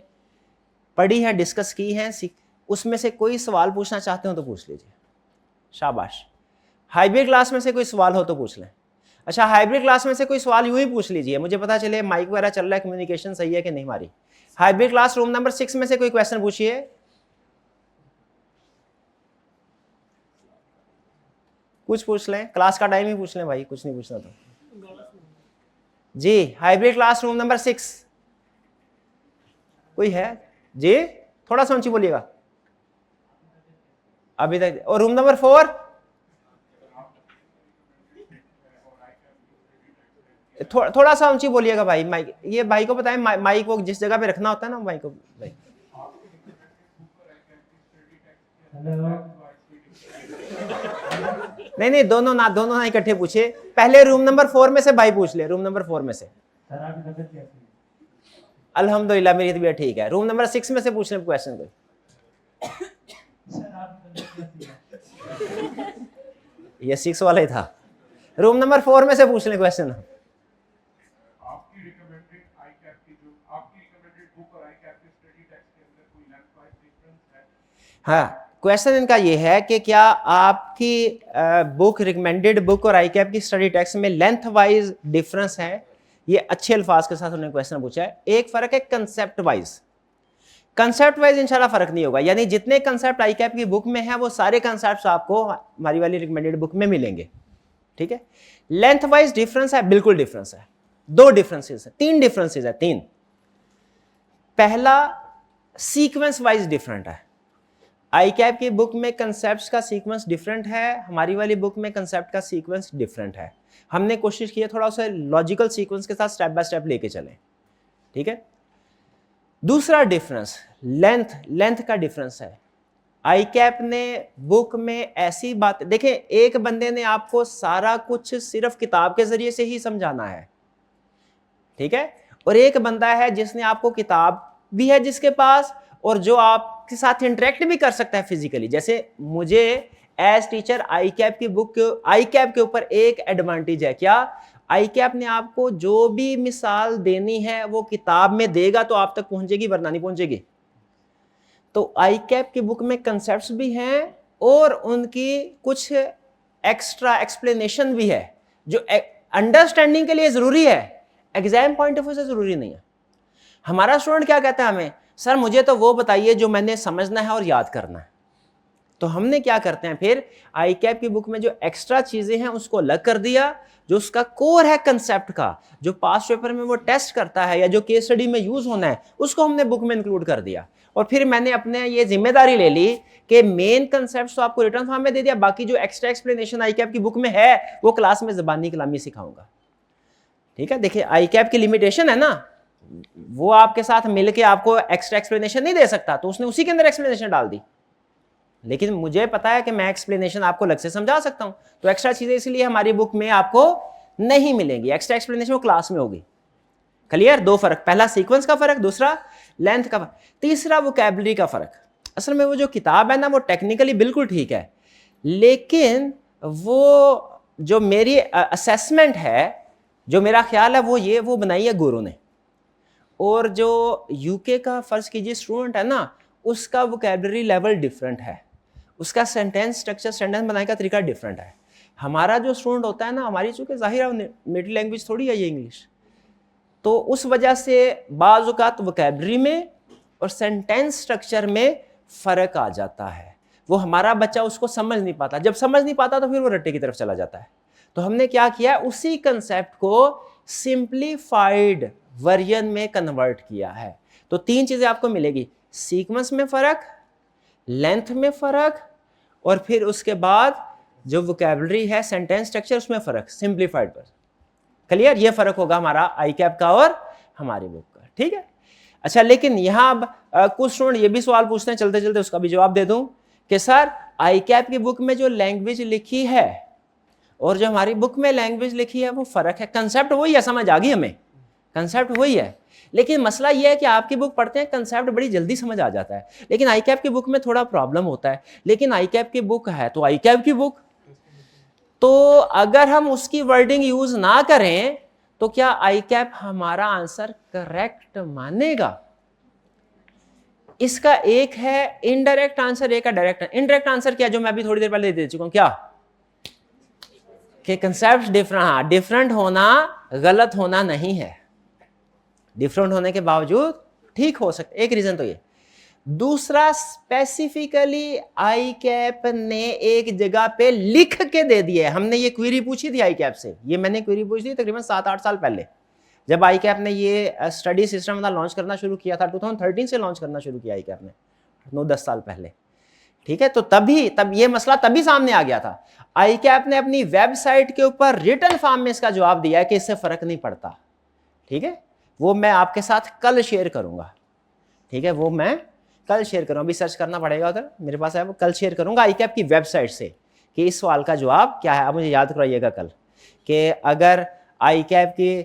A: पढ़ी हैं, डिस्कस की हैं, उसमें से कोई सवाल पूछना चाहते हो तो पूछ लीजिए, शाबाश। हाइब्रिड क्लास में से कोई सवाल हो तो पूछ लें। अच्छा, हाइब्रिड क्लास में से कोई सवाल यूं ही पूछ लीजिए, मुझे पता चले माइक वगैरह चल रहा है, कम्युनिकेशन सही है कि नहीं हमारी। हाइब्रिड क्लास रूम नंबर 6 में से कोई क्वेश्चन पूछिए। कुछ पूछ लें, क्लास का टाइम ही पूछ लें भाई, कुछ नहीं पूछना तो जी। हाइब्रिड क्लास रूम नंबर 6 कोई है जी? थोड़ा सा ऊंची बोलिएगा अभी तक। और रूम नंबर 4 थोड़ा सा ऊंची बोलिएगा भाई, माइक, ये भाई को बताएं माइक को जिस जगह पे रखना होता है ना माइक को भाई। नहीं दोनों ना इकट्ठे पूछे, पहले रूम नंबर 4 में से भाई पूछ ले, रूम नंबर 4 में से। अल्हम्दुलिल्लाह मेरी तबीयत ठीक है। रूम नंबर 6 में से पूछ ले क्वेश्चन कोई। ये 6 वाला ही था। रूम नंबर 4 में से पूछ ले क्वेश्चन। हाँ, क्वेश्चन इनका ये है कि क्या आपकी बुक, रिकमेंडेड बुक और आईकैप की स्टडी टेक्स्ट में लेंथ वाइज डिफरेंस है। ये अच्छे अल्फाज के साथ उन्होंने क्वेश्चन पूछा है। एक फर्क है कंसेप्ट वाइज, कंसेप्ट वाइज इंशाल्लाह फर्क नहीं होगा, यानी जितने कंसेप्ट आईकैप की बुक में है वो सारे कंसेप्ट आपको हमारी वाली रिकमेंडेड बुक में मिलेंगे, ठीक है। लेंथ वाइज डिफरेंस है, बिल्कुल डिफरेंस है। 2 डिफरेंसेस है, 3 डिफरेंसेस है, 3। पहला सीक्वेंस वाइज डिफरेंट है। आईकैप की बुक में कंसेप्ट्स का सीक्वेंस डिफरेंट है, हमारी वाली बुक में कंसेप्ट का सीक्वेंस डिफरेंट है। हमने कोशिश की है थोड़ा सा लॉजिकल सीक्वेंस के साथ स्टेप बाय स्टेप लेके चलें, ठीक है। दूसरा डिफरेंस लेंथ का डिफरेंस है। आईकैप ने बुक में ऐसी बात, देखें, एक बंदे ने आपको सारा कुछ सिर्फ किताब के जरिए से ही समझाना है, ठीक है, और एक बंदा है जिसने आपको किताब भी है जिसके पास, और जो आपके साथ इंटरेक्ट भी कर सकता है फिजिकली। जैसे मुझे एज टीचर आईकैप की बुक, आईकैप के ऊपर एक एडवांटेज है, क्या, आईकैप ने आपको जो भी मिसाल देनी है वो किताब में देगा तो आप तक पहुंचेगी, वरना नहीं पहुंचेगी। तो आईकैप की बुक में कंसेप्ट्स भी हैं और उनकी कुछ एक्स्ट्रा एक्सप्लेनेशन भी है जो अंडरस्टैंडिंग के लिए जरूरी है, एग्जाम पॉइंट ऑफ व्यू से जरूरी नहीं है। हमारा स्टूडेंट क्या कहता है हमें, सर मुझे तो वो बताइए जो मैंने समझना है और याद करना है। तो हमने क्या करते हैं फिर, आईकैप की बुक में जो एक्स्ट्रा चीजें हैं उसको अलग कर दिया, जो उसका कोर है कंसेप्ट का, जो पास पेपर में वो टेस्ट करता है या जो केस स्टडी में यूज होना है, उसको हमने बुक में इंक्लूड कर दिया। और फिर मैंने अपने ये जिम्मेदारी ले ली कि मेन कंसेप्ट तो आपको रिटर्न फॉर्म में दे दिया, बाकी जो एक्स्ट्रा एक्सप्लेनेशन आईकैप की बुक में है वो क्लास में ज़बानी कलामी सिखाऊंगा, ठीक है। देखिए आईकैप की लिमिटेशन है ना, वो आपके साथ मिलके आपको एक्स्ट्रा एक्सप्लेनेशन नहीं दे सकता, तो उसने उसी के अंदर एक्सप्लेनेशन डाल दी। लेकिन मुझे पता है कि मैं एक्सप्लेनेशन आपको अलग से समझा सकता हूं, तो एक्स्ट्रा चीजें इसलिए हमारी बुक में आपको नहीं मिलेंगी, एक्स्ट्रा एक्सप्लेनेशन वो क्लास में होगी। क्लियर? 2 फर्क, पहला सीक्वेंस का फर्क, दूसरा लेंथ का फर्क, तीसरा वोकैबुलरी का फर्क। असल में वो जो किताब है ना वो टेक्निकली बिल्कुल ठीक है, लेकिन वो जो मेरी असेसमेंट है, जो मेरा ख्याल है वो बनाई है गुरु ने। और जो यूके का फर्ज कीजिए स्टूडेंट है ना, उसका वोकैबुलरी लेवल डिफरेंट है, उसका सेंटेंस स्ट्रक्चर, सेंटेंस बनाने का तरीका डिफरेंट है। हमारा जो स्टूडेंट होता है ना, हमारी चूंकि जाहिर है नेटिव लैंग्वेज थोड़ी है ये इंग्लिश, तो उस वजह से बाज़ औक़ात वोकैबुलरी में और सेंटेंस स्ट्रक्चर में फ़र्क आ जाता है। वो हमारा बच्चा उसको समझ नहीं पाता, जब समझ नहीं पाता तो फिर वो रट्टे की तरफ चला जाता है। तो हमने क्या किया, उसी कंसेप्ट को सिंप्लीफाइड वर्जन में कन्वर्ट किया है। तो 3 चीज़ें आपको मिलेगी, सीक्वेंस में फ़र्क, लेंथ में फ़र्क, और फिर उसके बाद जो वोकैबुलरी है, सेंटेंस स्ट्रक्चर, उसमें फ़र्क, सिंप्लीफाइड पर। क्लियर? ये फ़र्क होगा हमारा आईकैप का और हमारी बुक का, ठीक है। अच्छा, लेकिन यहाँ अब कुछ स्टूडेंट ये भी सवाल पूछते हैं, चलते चलते उसका भी जवाब दे दूं कि सर आईकैप की बुक में जो लैंग्वेज लिखी है और जो हमारी बुक में लैंग्वेज लिखी है वो फ़र्क है, कंसेप्ट वही है, समझ आ गई हमें, कंसेप्ट वही है, लेकिन मसला ये है कि आपकी बुक पढ़ते हैं कंसेप्ट बड़ी जल्दी समझ आ जाता है, लेकिन आईकैप की बुक में थोड़ा प्रॉब्लम होता है। लेकिन आईकैप की बुक है तो आईकैप की बुक, तो अगर हम उसकी वर्डिंग यूज ना करें तो क्या आईकैप हमारा आंसर करेक्ट मानेगा? इसका एक है इनडायरेक्ट आंसर, एक है डायरेक्ट। इनडायरेक्ट आंसर क्या, जो मैं अभी थोड़ी देर पहले दे चुका हूं, क्या कि कंसेप्ट डिफरेंट, हाँ, डिफरेंट होना गलत होना नहीं है, डिफरेंट होने के बावजूद ठीक हो सकते, एक रीजन तो ये। दूसरा, स्पेसिफिकली आईकैप ने एक जगह पे लिख के दे दिया है। हमने ये क्वेरी पूछी थी आईकैप से, ये मैंने क्वेरी पूछी थी तकरीबन 7-8 साल पहले, जब आईकैप ने ये स्टडी सिस्टम लॉन्च करना शुरू किया था। 2013 से लॉन्च करना शुरू किया आईकैप ने, 9-10 साल पहले, ठीक है। तो तब ये मसला तभी सामने आ गया था। ICAP ने अपनी वेबसाइट के ऊपर रिटन फॉर्म में इसका जवाब दिया है कि इससे फर्क नहीं पड़ता। ठीक है, वो मैं आपके साथ कल शेयर करूंगा। ठीक है, वो मैं कल शेयर करूंगा, अभी सर्च करना पड़ेगा उधर, मेरे पास है वो, कल शेयर करूंगा ICAP की वेबसाइट से कि इस सवाल का जवाब क्या है। आप मुझे याद कराइएगा कल कि अगर ICAP की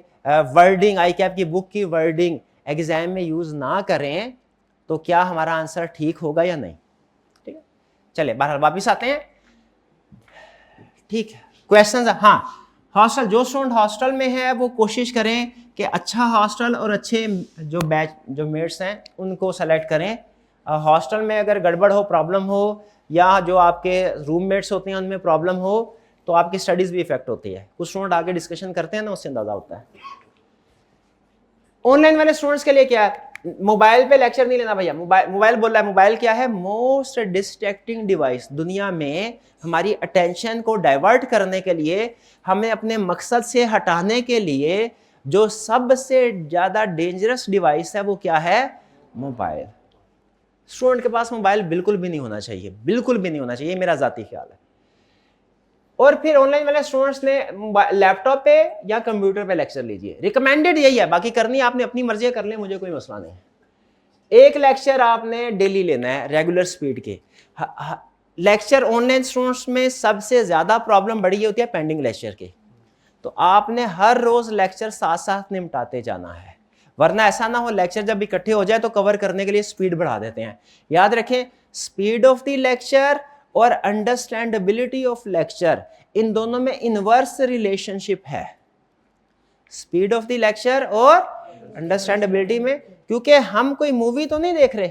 A: वर्डिंग, ICAP की बुक की वर्डिंग एग्जाम में यूज ना करें तो क्या हमारा आंसर ठीक होगा या नहीं। ठीक है, चलिए बहरहाल वापिस आते हैं। ठीक है, क्वेश्चन। हाँ, हॉस्टल, जो स्टूडेंट हॉस्टल में है वो कोशिश करें कि अच्छा हॉस्टल और अच्छे जो मेट्स हैं उनको सेलेक्ट करें। हॉस्टल में अगर गड़बड़ हो, प्रॉब्लम हो, या जो आपके रूममेट्स होते हैं उनमें प्रॉब्लम हो तो आपकी स्टडीज भी इफेक्ट होती है। कुछ स्टूडेंट आगे डिस्कशन करते हैं ना, उससे अंदाजा होता है। ऑनलाइन वाले स्टूडेंट्स के लिए क्या है, मोबाइल पे लेक्चर नहीं लेना भैया। मोबाइल बोल रहा है, मोबाइल क्या है, मोस्ट डिस्ट्रैक्टिंग डिवाइस दुनिया में। हमारी अटेंशन को डाइवर्ट करने के लिए, हमें अपने मकसद से हटाने के लिए जो सबसे ज्यादा डेंजरस डिवाइस है वो क्या है, मोबाइल। स्टूडेंट के पास मोबाइल बिल्कुल भी नहीं होना चाहिए, बिल्कुल भी नहीं होना चाहिए, मेरा जाती ख्याल है। और फिर ऑनलाइन वाले स्टूडेंट्स ने लैपटॉप पे या कंप्यूटर पे लेक्चर लीजिए, रिकमेंडेड यही है, बाकी करनी आपने अपनी मर्जी कर ले, मुझे कोई मसला नहीं है। एक लेक्चर आपने डेली लेना है रेगुलर स्पीड के। लेक्चर ऑनलाइन स्टूडेंट्स में सबसे ज्यादा प्रॉब्लम बड़ी होती है पेंडिंग लेक्चर की, तो आपने हर रोज लेक्चर साथ साथ निपटाते जाना है, वरना ऐसा ना हो लेक्चर जब इकट्ठे हो जाए तो कवर करने के लिए स्पीड बढ़ा देते हैं। याद रखें, स्पीड ऑफ द लेक्चर और अंडरस्टैंडेबिलिटी ऑफ लेक्चर, इन दोनों में इनवर्स रिलेशनशिप है। स्पीड ऑफ द लेक्चर और अंडरस्टैंडेबिलिटी में, क्योंकि हम कोई मूवी तो नहीं देख रहे,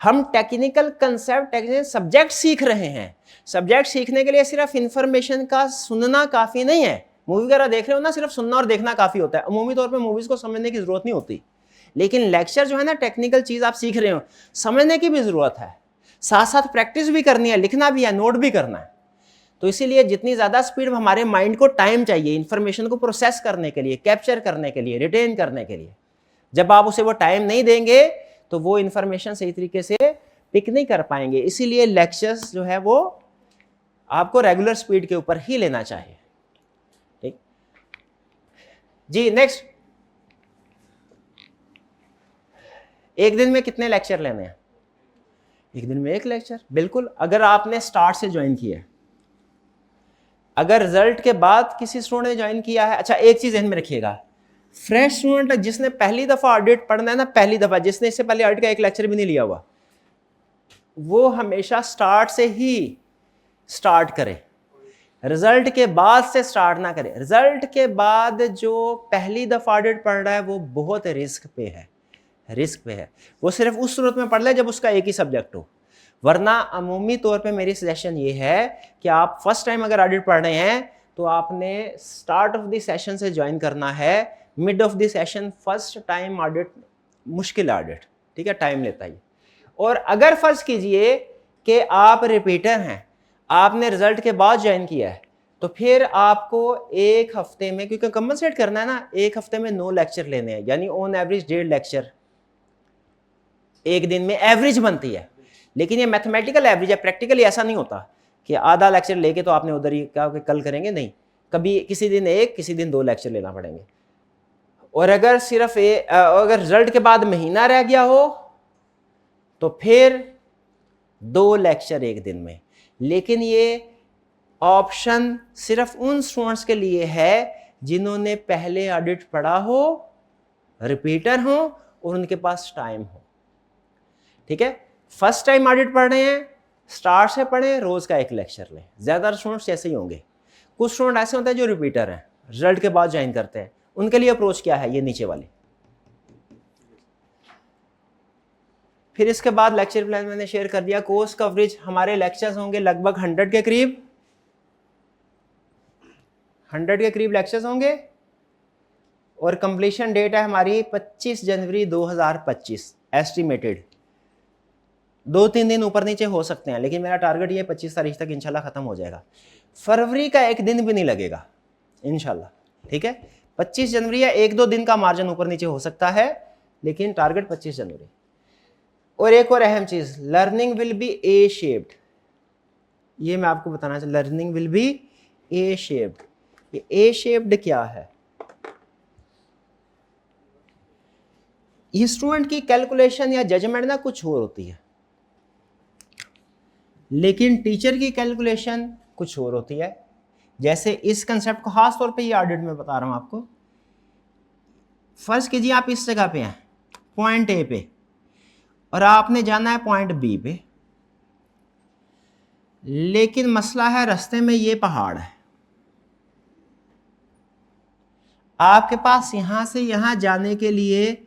A: हम टेक्निकल कंसेप्ट, टेक्निकल सब्जेक्ट सीख रहे हैं। सब्जेक्ट सीखने के लिए सिर्फ इंफॉर्मेशन का सुनना काफी नहीं है। मूवी वगैरह देख रहे हो ना, सिर्फ सुनना और देखना काफी होता है, अमूमी तौर पे मूवीज को समझने की जरूरत नहीं होती। लेकिन लेक्चर जो है ना, टेक्निकल चीज आप सीख रहे हो, समझने की भी जरूरत है, साथ साथ प्रैक्टिस भी करनी है, लिखना भी है, नोट भी करना है। तो इसीलिए जितनी ज्यादा स्पीड, हमारे माइंड को टाइम चाहिए इंफॉर्मेशन को प्रोसेस करने के लिए, कैप्चर करने के लिए, रिटेन करने के लिए। जब आप उसे वो टाइम नहीं देंगे तो वो इंफॉर्मेशन सही तरीके से पिक नहीं कर पाएंगे। इसीलिए लेक्चर्स जो है वो आपको रेगुलर स्पीड के ऊपर ही लेना चाहिए। ठीक जी, नेक्स्ट। एक दिन में कितने लेक्चर लेने हैं? एक दिन में एक लेक्चर, बिल्कुल। अगर आपने स्टार्ट से ज्वाइन किया है, अगर रिजल्ट के बाद किसी स्टूडेंट ने ज्वाइन किया है, अच्छा एक चीज ध्यान में रखिएगा, फ्रेश स्टूडेंट जिसने पहली दफा ऑडिट पढ़ना है ना, पहली दफा, जिसने इससे पहले ऑडिट का एक लेक्चर भी नहीं लिया हुआ, वो हमेशा स्टार्ट से ही स्टार्ट करे, रिजल्ट के बाद से स्टार्ट ना करे। रिजल्ट के बाद जो पहली दफा ऑडिट पढ़ रहा है वो बहुत रिस्क पे है, रिस्क पे है। वो सिर्फ उस सूरत में पढ़ ले जब उसका एक ही सब्जेक्ट हो, वरना अमूमी तौर पे मेरी सजेशन ये है कि आप फर्स्ट टाइम अगर ऑडिट पढ़ रहे हैं तो आपने स्टार्ट ऑफ द सेशन से ज्वाइन करना है। Mid of the session first time audit मुश्किल ऑडिट, ठीक है, टाइम लेता है। और अगर फर्ज कीजिए कि आप रिपीटर हैं, आपने रिजल्ट के बाद ज्वाइन किया है, तो फिर आपको एक हफ्ते में, क्योंकि कंपनसेट करना है ना, एक हफ्ते में 9 लेक्चर लेने हैं, यानी ऑन एवरेज 1.5 लेक्चर एक दिन में एवरेज बनती है। लेकिन ये मैथमेटिकल एवरेज है, प्रैक्टिकली ऐसा नहीं होता कि आधा लेक्चर लेके तो आपने उधर ही क्या कल करेंगे, नहीं, कभी किसी दिन एक, किसी दिन 2 लेक्चर लेना पड़ेंगे। और अगर सिर्फ अगर रिजल्ट के बाद महीना रह गया हो तो फिर 2 लेक्चर एक दिन में। लेकिन ये ऑप्शन सिर्फ उन स्टूडेंट्स के लिए है जिन्होंने पहले ऑडिट पढ़ा हो, रिपीटर हो और उनके पास टाइम हो। ठीक है, फर्स्ट टाइम ऑडिट पढ़ रहे हैं, स्टार्ट से पढ़े, रोज का एक लेक्चर लें। ज्यादा स्टूडेंट्स ऐसे ही होंगे। कुछ स्टूडेंट ऐसे होते हैं जो रिपीटर हैं, रिजल्ट के बाद ज्वाइन करते हैं, उनके लिए अप्रोच क्या है, ये नीचे वाली। फिर इसके बाद लेक्चर प्लान मैंने शेयर कर दिया। कोर्स कवरेज, हमारे लेक्चर्स होंगे लगभग 100 के करीब, 100 के करीब लेक्चर्स होंगे। और कंप्लीशन डेट है हमारी 25 जनवरी 2025 एस्टिमेटेड। 2-3 दिन ऊपर नीचे हो सकते हैं, लेकिन मेरा टारगेट ये 25 तारीख तक इंशाल्लाह खत्म हो जाएगा। फरवरी का एक दिन भी नहीं लगेगा इंशाल्लाह। ठीक है, 25 जनवरी या 1-2 दिन का मार्जिन ऊपर नीचे हो सकता है, लेकिन टारगेट 25 जनवरी। और एक और अहम चीज, learning will be A shaped. ये मैं आपको बताना चाहता, learning will be A shaped. ये ए शेप्ड क्या है? ये स्टूडेंट की कैलकुलेशन या जजमेंट ना कुछ और होती है, लेकिन टीचर की कैलकुलेशन कुछ और होती है। जैसे इस कंसेप्ट को खास तौर पे ये ऑडिट में बता रहा हूं आपको। फर्ज कीजिए आप इस जगह पे हैं, पॉइंट ए पे, और आपने जाना है पॉइंट बी पे, लेकिन मसला है रास्ते में ये पहाड़ है। आपके पास यहां से यहां जाने के लिए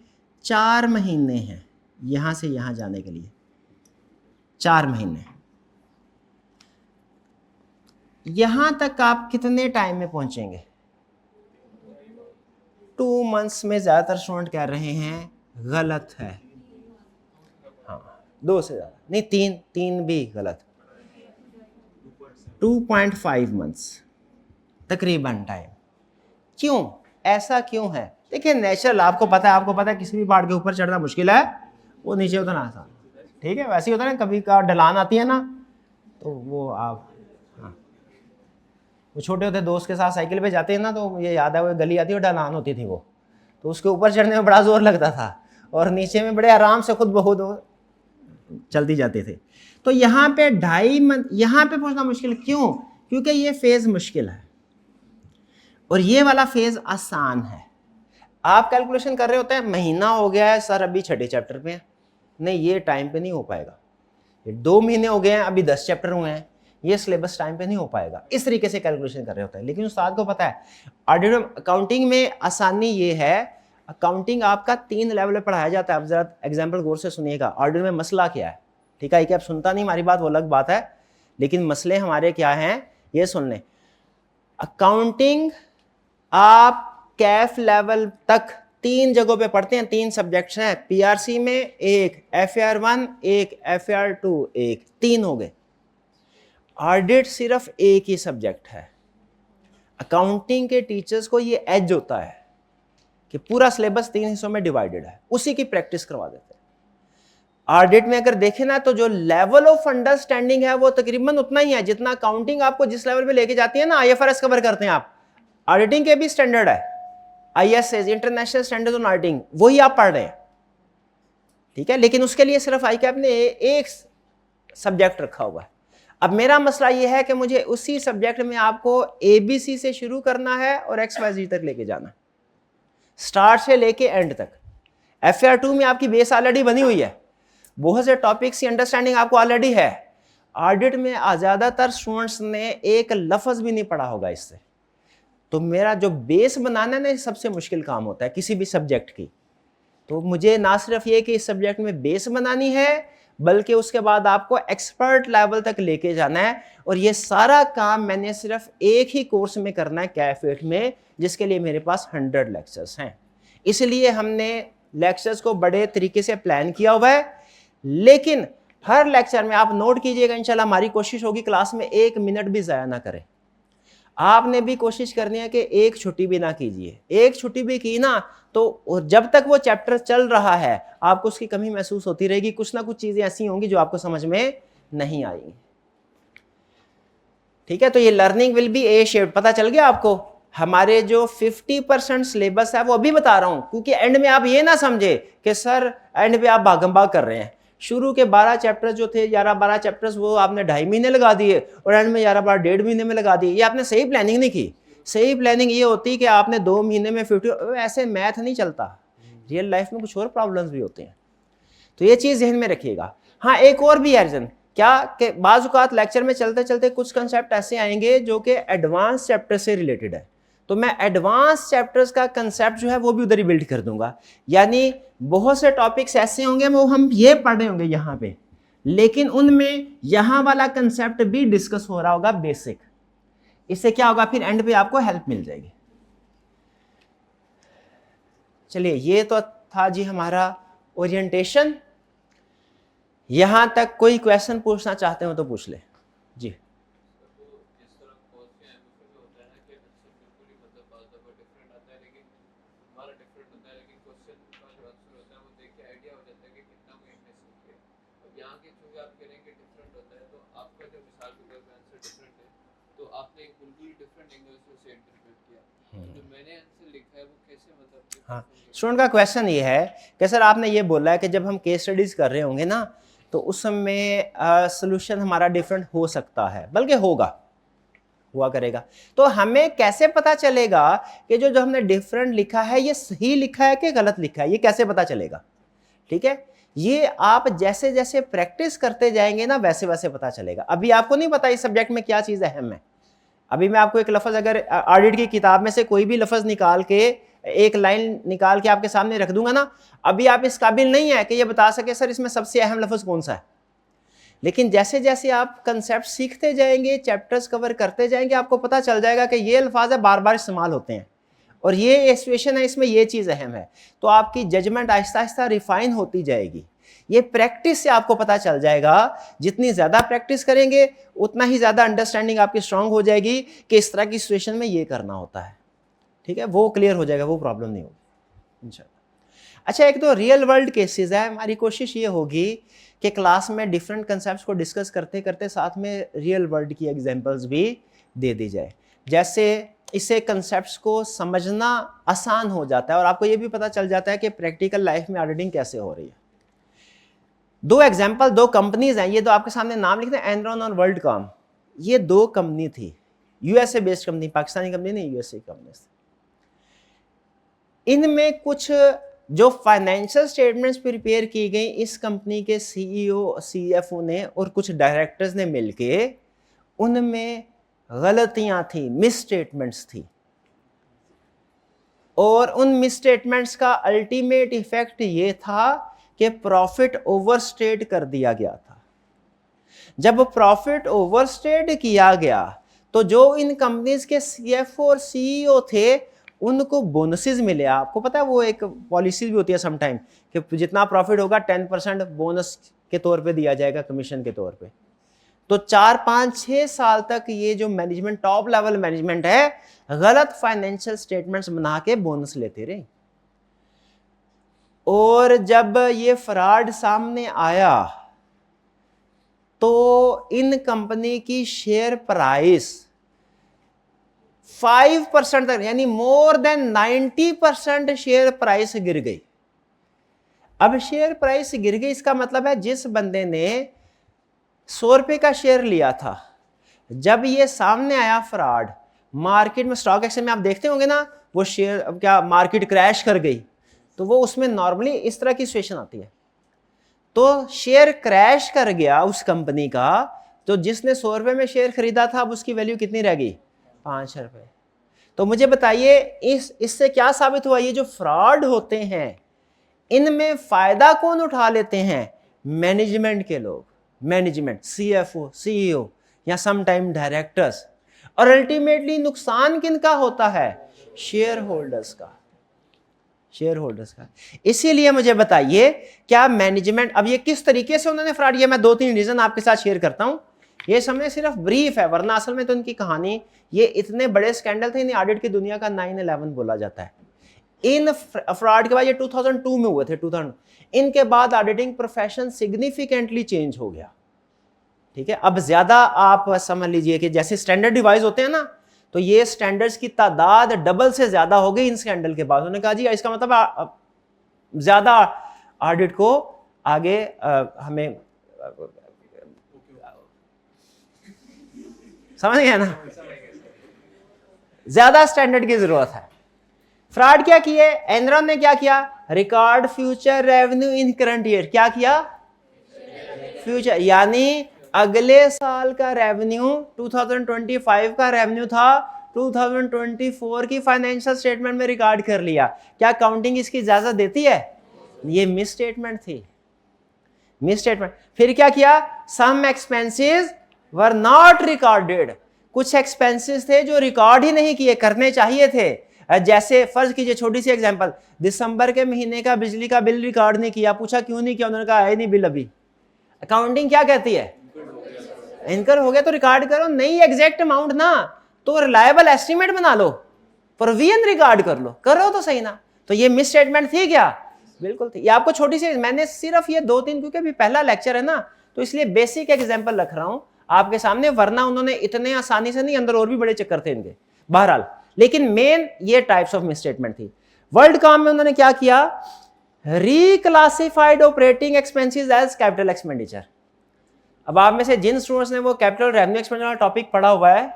A: 4 महीने हैं, यहां से यहां जाने के लिए 4 महीने। यहां तक आप कितने टाइम में पहुंचेंगे? 2 मंथ्स में ज्यादातर स्टूडेंट कह रहे हैं गलत है। हाँ, 2 से ज्यादा नहीं, 3 भी गलत। 2.5 मंथ्स तकरीबन टाइम। क्यों ऐसा क्यों है? देखिए नेचुरल, आपको पता है किसी भी पहाड़ के ऊपर चढ़ना मुश्किल है, वो नीचे उतरना आसान। ठीक है, वैसे ही होता है ना, कभी का ढलान आती है ना, तो वो आप, हाँ, वो छोटे होते दोस्त के साथ साइकिल पे जाते हैं ना, तो मुझे याद है वो गली आती है और ढलान होती थी वो, तो उसके ऊपर चढ़ने में बड़ा जोर लगता था और नीचे में बड़े आराम से खुद बहुत चलती जाते थे। तो यहाँ पे 2.5 मंथ यहाँ पे पहुंचना मुश्किल क्यों? क्योंकि ये फेज मुश्किल है और ये वाला फेज आसान है। आप कैलकुलेशन कर रहे होते हैं, महीना हो गया है सर, अभी 6 चैप्टर पे हैं, नहीं ये टाइम पे नहीं हो पाएगा। ये 2 महीने हो गए हैं, अभी 10 चैप्टर हुए हैं, ये सिलेबस टाइम पे नहीं हो पाएगा। इस तरीके से कैलकुलेशन कर रहे होते हैं। लेकिन उस्ताद को पता है ऑडिट अकाउंटिंग में आसानी ये है, अकाउंटिंग आपका 3 लेवल पे पढ़ाया जाता है। आप जरा एग्जाम्पल गौर से सुनिएगा, ऑडिट में मसला क्या है। ठीक है, कि आप सुनता नहीं हमारी बात, वो अलग बात है, लेकिन मसले हमारे क्या हैं ये सुन लें। अकाउंटिंग आप कैफ लेवल तक 3 जगहों पे पढ़ते हैं, 3 सब्जेक्ट्स हैं। पीआरसी में एक, FAR1 एक, FAR2 एक, 3 हो गए। ऑडिट सिर्फ एक ही सब्जेक्ट है। अकाउंटिंग के टीचर्स को ये एज होता है कि पूरा सिलेबस 3 हिस्सों में डिवाइडेड है, उसी की प्रैक्टिस करवा देते हैं। ऑडिट में अगर देखें ना, तो जो लेवल ऑफ अंडरस्टैंडिंग है वो तकरीबन उतना ही है जितना अकाउंटिंग आपको जिस लेवल पे लेके जाती है ना, IFRS कवर करते हैं आप, ऑडिटिंग के भी स्टैंडर्ड है, ISS international standard on auditing, वही आप पढ़ रहे हैं। ठीक है, लेकिन उसके लिए सिर्फ ICAP ने एक सब्जेक्ट रखा हुआ है। अब मेरा मसला यह है कि मुझे उसी सब्जेक्ट में आपको ABC से शुरू करना है और XYZ तक लेके जाना, स्टार्ट से लेके एंड तक। FAR2 में आपकी बेस ऑलरेडी बनी हुई है, बहुत से टॉपिक्स की अंडरस्टैंडिंग आपको ऑलरेडी है। ऑडिट में ज्यादातर स्टूडेंट्स ने एक लफ्ज भी नहीं पढ़ा होगा इससे। तो मेरा जो बेस बनाना है ना, सबसे मुश्किल काम होता है किसी भी सब्जेक्ट की। तो मुझे ना सिर्फ ये कि इस सब्जेक्ट में बेस बनानी है, बल्कि उसके बाद आपको एक्सपर्ट लेवल तक लेके जाना है। और ये सारा काम मैंने सिर्फ एक ही कोर्स में करना है, कैफ में, जिसके लिए मेरे पास 100 लेक्चर्स हैं। इसलिए हमने लेक्चर्स को बड़े तरीके से प्लान किया हुआ है। लेकिन हर लेक्चर में आप नोट कीजिएगा, इंशाल्लाह हमारी कोशिश होगी क्लास में 1 मिनट भी ज़ाया ना करें। आपने भी कोशिश करनी है कि एक छुट्टी भी ना कीजिए। एक छुट्टी भी की ना, तो जब तक वो चैप्टर चल रहा है आपको उसकी कमी महसूस होती रहेगी, कुछ ना कुछ चीजें ऐसी होंगी जो आपको समझ में नहीं आएंगी। ठीक है, तो ये learning will be A shaped, पता चल गया आपको। हमारे जो 50% सिलेबस है वो अभी बता रहा हूं, क्योंकि एंड में आप ये ना समझे कि सर एंड पे आप भागम भाग कर रहे हैं। शुरू के 12 चैप्टर्स जो थे, 11-12 चैप्टर्स, वो आपने 2.5 महीने लगा दिए और एंड में 11-12 1.5 महीने में लगा दिए। ये आपने सही प्लानिंग नहीं की। सही प्लानिंग ये होती कि आपने 2 महीने में 50, ऐसे मैथ नहीं चलता। रियल लाइफ में कुछ और प्रॉब्लम्स भी होते हैं, तो ये चीज ध्यान में रखिएगा। हाँ, एक और भी है रीजन क्या कि बाज़ औक़ात लेक्चर में चलते चलते कुछ कंसेप्ट ऐसे आएंगे जो कि एडवांस चैप्टर से रिलेटेड है, तो मैं एडवांस चैप्टर्स का कंसेप्ट जो है वो भी उधर ही बिल्ड कर दूंगा। यानी बहुत से टॉपिक्स ऐसे होंगे वो हम ये पढ़ रहे होंगे यहाँ पे, लेकिन उनमें यहाँ वाला कंसेप्ट भी डिस्कस हो रहा होगा बेसिक। इससे क्या होगा, फिर एंड पे आपको हेल्प मिल जाएगी। चलिए, ये तो था जी हमारा ओरिएंटेशन। यहां तक कोई क्वेश्चन पूछना चाहते हो तो पूछ ले जी।
B: आपने एक बिल्कुल डिफरेंट एंगल से उसे इंटरप्रेट किया, तो जो मैंने आंसर लिखा है वो कैसे मतलब
A: हाँ, स्टूडेंट का क्वेश्चन ये है कि सर आपने ये बोला है कि जब हम केस स्टडीज कर रहे होंगे ना तो उस समय सोल्यूशन हमारा डिफरेंट हो सकता है, बल्कि हुआ करेगा। तो हमें कैसे पता चलेगा कि जो जो हमने डिफरेंट लिखा है ये सही लिखा है कि गलत लिखा है, ये कैसे पता चलेगा? ठीक है, ये आप जैसे जैसे प्रैक्टिस करते जाएंगे ना वैसे वैसे पता चलेगा। अभी आपको नहीं पता इस सब्जेक्ट में क्या चीज़ अहम है। अभी मैं आपको एक लफ्ज़, अगर ऑडिट की किताब में से कोई भी लफ्ज़ निकाल के, एक लाइन निकाल के आपके सामने रख दूंगा ना, अभी आप इस काबिल नहीं है कि ये बता सके सर इसमें सबसे अहम लफ्ज़ कौन सा है। लेकिन जैसे जैसे आप कंसेप्ट सीखते जाएंगे, चैप्टर्स कवर करते जाएंगे, आपको पता चल जाएगा कि ये अल्फाज है बार बार इस्तेमाल होते हैं और ये सिचुएशन है, इसमें ये चीज़ अहम है। तो आपकी जजमेंट आहिस्ता आहिस्ता रिफाइन होती जाएगी। ये प्रैक्टिस से आपको पता चल जाएगा। जितनी ज़्यादा प्रैक्टिस करेंगे उतना ही ज़्यादा अंडरस्टैंडिंग आपकी स्ट्रांग हो जाएगी कि इस तरह की सिचुएशन में ये करना होता है। ठीक है, वो क्लियर हो जाएगा, वो प्रॉब्लम नहीं होगी इंशाल्लाह। अच्छा, एक तो रियल वर्ल्ड केसेस है। हमारी कोशिश ये होगी कि क्लास में डिफरेंट कंसेप्ट्स को डिस्कस करते करते साथ में रियल वर्ल्ड की एग्जांपल्स भी दे दी जाए, जैसे इससे कंसेप्ट्स को समझना आसान हो जाता है और आपको ये भी पता चल जाता है कि प्रैक्टिकल लाइफ में ऑडिटिंग कैसे हो रही है। दो एग्जांपल, दो कंपनीज हैं, ये तो आपके सामने नाम लिखते हैं, एनरॉन और वर्ल्डकॉम। ये दो कंपनी थी, USA based company, Pakistani company नहीं, यूएसए कंपनी। इनमें कुछ जो फाइनेंशियल स्टेटमेंट्स प्रिपेयर की गई इस कंपनी के सीईओ सीएफओ ने और कुछ डायरेक्टर्स ने मिलके, उनमें गलतियां थी, मिस स्टेटमेंट्स थी, और उन मिस स्टेटमेंट्स का अल्टीमेट इफेक्ट ये था कि प्रॉफिट ओवरस्टेट कर दिया गया था। जब प्रॉफिट ओवरस्टेट किया गया तो जो इन कंपनीज के सीएफओ और सीईओ थे उनको बोनसेस मिले। आपको पता है वो एक पॉलिसी भी होती है समटाइम कि जितना प्रॉफिट होगा 10% बोनस के तौर पे दिया जाएगा, कमीशन के तौर पे। तो 4, 5, 6 साल तक ये जो मैनेजमेंट, टॉप लेवल मैनेजमेंट है, गलत फाइनेंशियल स्टेटमेंट्स बना के बोनस लेते रहे। और जब ये फ्रॉड सामने आया तो इन कंपनी की शेयर प्राइस 5% तक, यानी मोर देन 90% शेयर प्राइस गिर गई। अब शेयर प्राइस गिर गई, इसका मतलब है जिस बंदे ने 100 रुपए का शेयर लिया था, जब ये सामने आया फ्रॉड, मार्केट में, स्टॉक एक्सचेंज में आप देखते होंगे ना, वो शेयर, अब क्या मार्केट क्रैश कर गई, तो वो उसमें नॉर्मली इस तरह की सिचुएशन आती है। तो शेयर क्रैश कर गया उस कंपनी का, तो जिसने 100 रुपए में शेयर खरीदा था अब उसकी वैल्यू कितनी रह गई? 5 रुपए। तो मुझे बताइए इससे क्या साबित हुआ? ये जो फ्रॉड होते हैं इनमें फायदा कौन उठा लेते हैं? मैनेजमेंट के लोग, मैनेजमेंट, सीएफओ, सीईओ या सम टाइम डायरेक्टर्स। और अल्टीमेटली नुकसान किनका होता है? शेयर होल्डर्स का, शेयर होल्डर्स का। इसीलिए मुझे बताइए क्या मैनेजमेंट, अब ये किस तरीके से उन्होंने फ्रॉड, ये मैं 2-3 रीजन आपके साथ शेयर करता हूं। ये समझे सिर्फ ब्रीफ है, वरना असल में तो उनकी कहानी, ये इतने बड़े स्कैंडल थे, इन्हें ऑडिट की दुनिया का 9/11 बोला जाता है। इन फ्रॉड के बाद, ये 2002 में हुए थे, 2000, इनके बाद ऑडिटिंग प्रोफेशन सिग्निफिकेंटली चेंज हो गया। ठीक है, अब ज्यादा आप समझ लीजिए कि जैसे स्टैंडर्ड डिवाइस होते हैं ना, तो ये स्टैंडर्ड्स की तादाद डबल से ज्यादा हो गई इन स्कैंडल के बाद। उन्होंने कहा जी इसका मतलब ज्यादा ऑडिट को आगे हमें समझ गया ना, ज्यादा स्टैंडर्ड की जरूरत है। फ्रॉड क्या किए? एनरॉन ने क्या किया? Record future revenue in current year. क्या किया? फ्यूचर, यानी अगले साल का रेवेन्यू, 2025 का रेवेन्यू था, 2024 की फाइनेंशियल स्टेटमेंट में रिकॉर्ड कर लिया। क्या काउंटिंग इसकी इजाजत देती है? ये मिस स्टेटमेंट थी, मिस स्टेटमेंट। फिर क्या किया? सम एक्सपेंसेस वर नॉट रिकॉर्डेड। कुछ एक्सपेंसेस थे जो रिकॉर्ड ही नहीं किए, करने चाहिए थे। जैसे फर्ज कीजिए, छोटी सी एग्जांपल, दिसंबर के महीने का बिजली का बिल रिकॉर्ड नहीं किया। पूछा क्यों नहीं किया? उन्होंने कहा है नहीं बिल अभी। अकाउंटिंग क्या कहती है? इनकर हो गया तो रिकॉर्ड करो, नहीं एग्जैक्ट अमाउंट ना तो रिलायबल एस्टिमेट बना लो, प्रोविजन रिकॉर्ड कर लो, करो तो सही ना। तो ये मिस स्टेटमेंट थी क्या? बिल्कुल थी। ये आपको छोटी सी, मैंने सिर्फ ये 2-3, क्योंकि अभी पहला लेक्चर है ना, तो इसलिए बेसिक एग्जांपल रख रहा हूं। आपके सामने, वरना उन्होंने इतने आसानी से नहीं, अंदर और भी बड़े चक्कर थे इनके। बहरहाल, लेकिन मेन ये टाइप्स ऑफ मिसस्टेटमेंट थी। वर्ल्ड कॉम में उन्होंने क्या किया, reclassified operating expenses as capital expenditure. अब आप में से जिन स्टूडेंट्स ने वो कैपिटल रेवेन्यू एक्सपेंडिचर वाला टॉपिक पढ़ा हुआ है,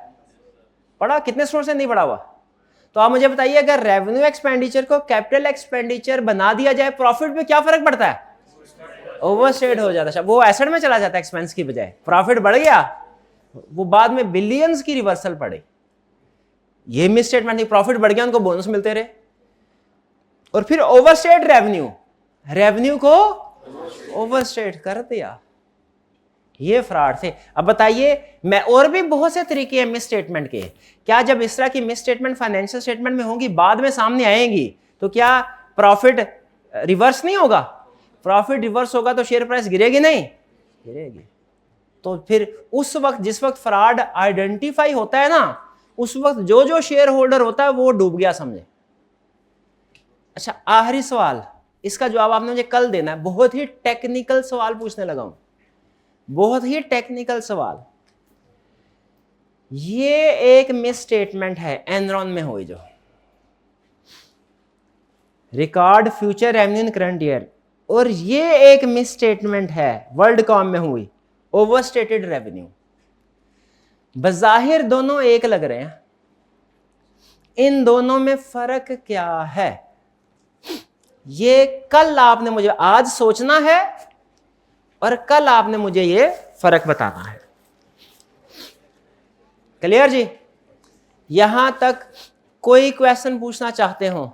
A: पढ़ा, कितने स्टूडेंट्स ने नहीं पढ़ा हुआ? तो आप मुझे बताइए, अगर रेवेन्यू एक्सपेंडिचर को कैपिटल एक्सपेंडिचर बना दिया जाए, प्रॉफिट पे क्या फर्क पड़ता है? ओवरस्टेट हो जाता है, वो एसेट में चला जाता है एक्सपेंस की बजाय, प्रॉफिट बढ़ गया, वो बाद में बिलियंस की रिवर्सल पड़े। ये मिसस्टेटमेंट थी, प्रॉफिट बढ़ गया, उनको बोनस मिलते रहे। और फिर ओवरस्टेट रेवेन्यू को ओवरस्टेट कर दिया, ये फ्रॉड थे। अब बताइए, मैं और भी बहुत से तरीके हैं मिस स्टेटमेंट के, क्या जब इस तरह की मिस स्टेटमेंट फाइनेंशियल स्टेटमेंट में होंगी, बाद में सामने आएंगी, तो क्या प्रॉफिट रिवर्स नहीं होगा? प्रॉफिट रिवर्स होगा तो शेयर प्राइस गिरेगी नहीं? गिरेगी। तो फिर उस वक्त, जिस वक्त फ्रॉड आइडेंटिफाई होता है ना, उस वक्त जो जो शेयर होल्डर होता है वो डूब गया समझे। अच्छा, आखिरी सवाल, इसका जवाब आपने मुझे कल देना है, बहुत ही टेक्निकल सवाल पूछने लगा हूं, बहुत ही टेक्निकल सवाल। ये एक मिस स्टेटमेंट है एनरॉन में हुई, जो record future revenue in current year, और ये एक मिस स्टेटमेंट है वर्ल्ड कॉम में हुई, ओवरस्टेटेड रेवेन्यू। बज़ाहिर दोनों एक लग रहे हैं, इन दोनों में फर्क क्या है? ये कल आपने मुझे, आज सोचना है और कल आपने मुझे ये फर्क बताना है। क्लियर जी? यहां तक कोई क्वेश्चन पूछना चाहते हो?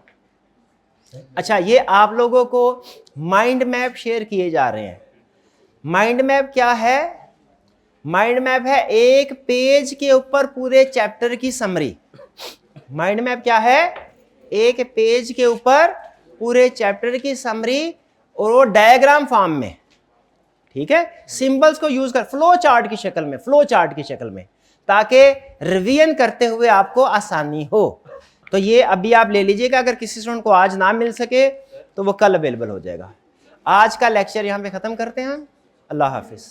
A: अच्छा, ये आप लोगों को माइंड मैप शेयर किए जा रहे हैं। माइंड मैप क्या है? माइंड मैप है एक पेज के ऊपर पूरे चैप्टर की समरी। माइंड मैप क्या है? एक पेज के ऊपर पूरे चैप्टर की समरी, और वो डायग्राम फॉर्म में, ठीक है, सिंबल्स को यूज कर, फ्लो चार्ट की शक्ल में, फ्लो चार्ट की शक्ल में, ताकि रिवीजन करते हुए आपको आसानी हो। तो ये अभी आप ले लीजिएगा, अगर किसी स्टूडेंट को आज ना मिल सके तो वो कल अवेलेबल हो जाएगा। आज का लेक्चर यहां पे खत्म करते हैं। अल्लाह हाफिज।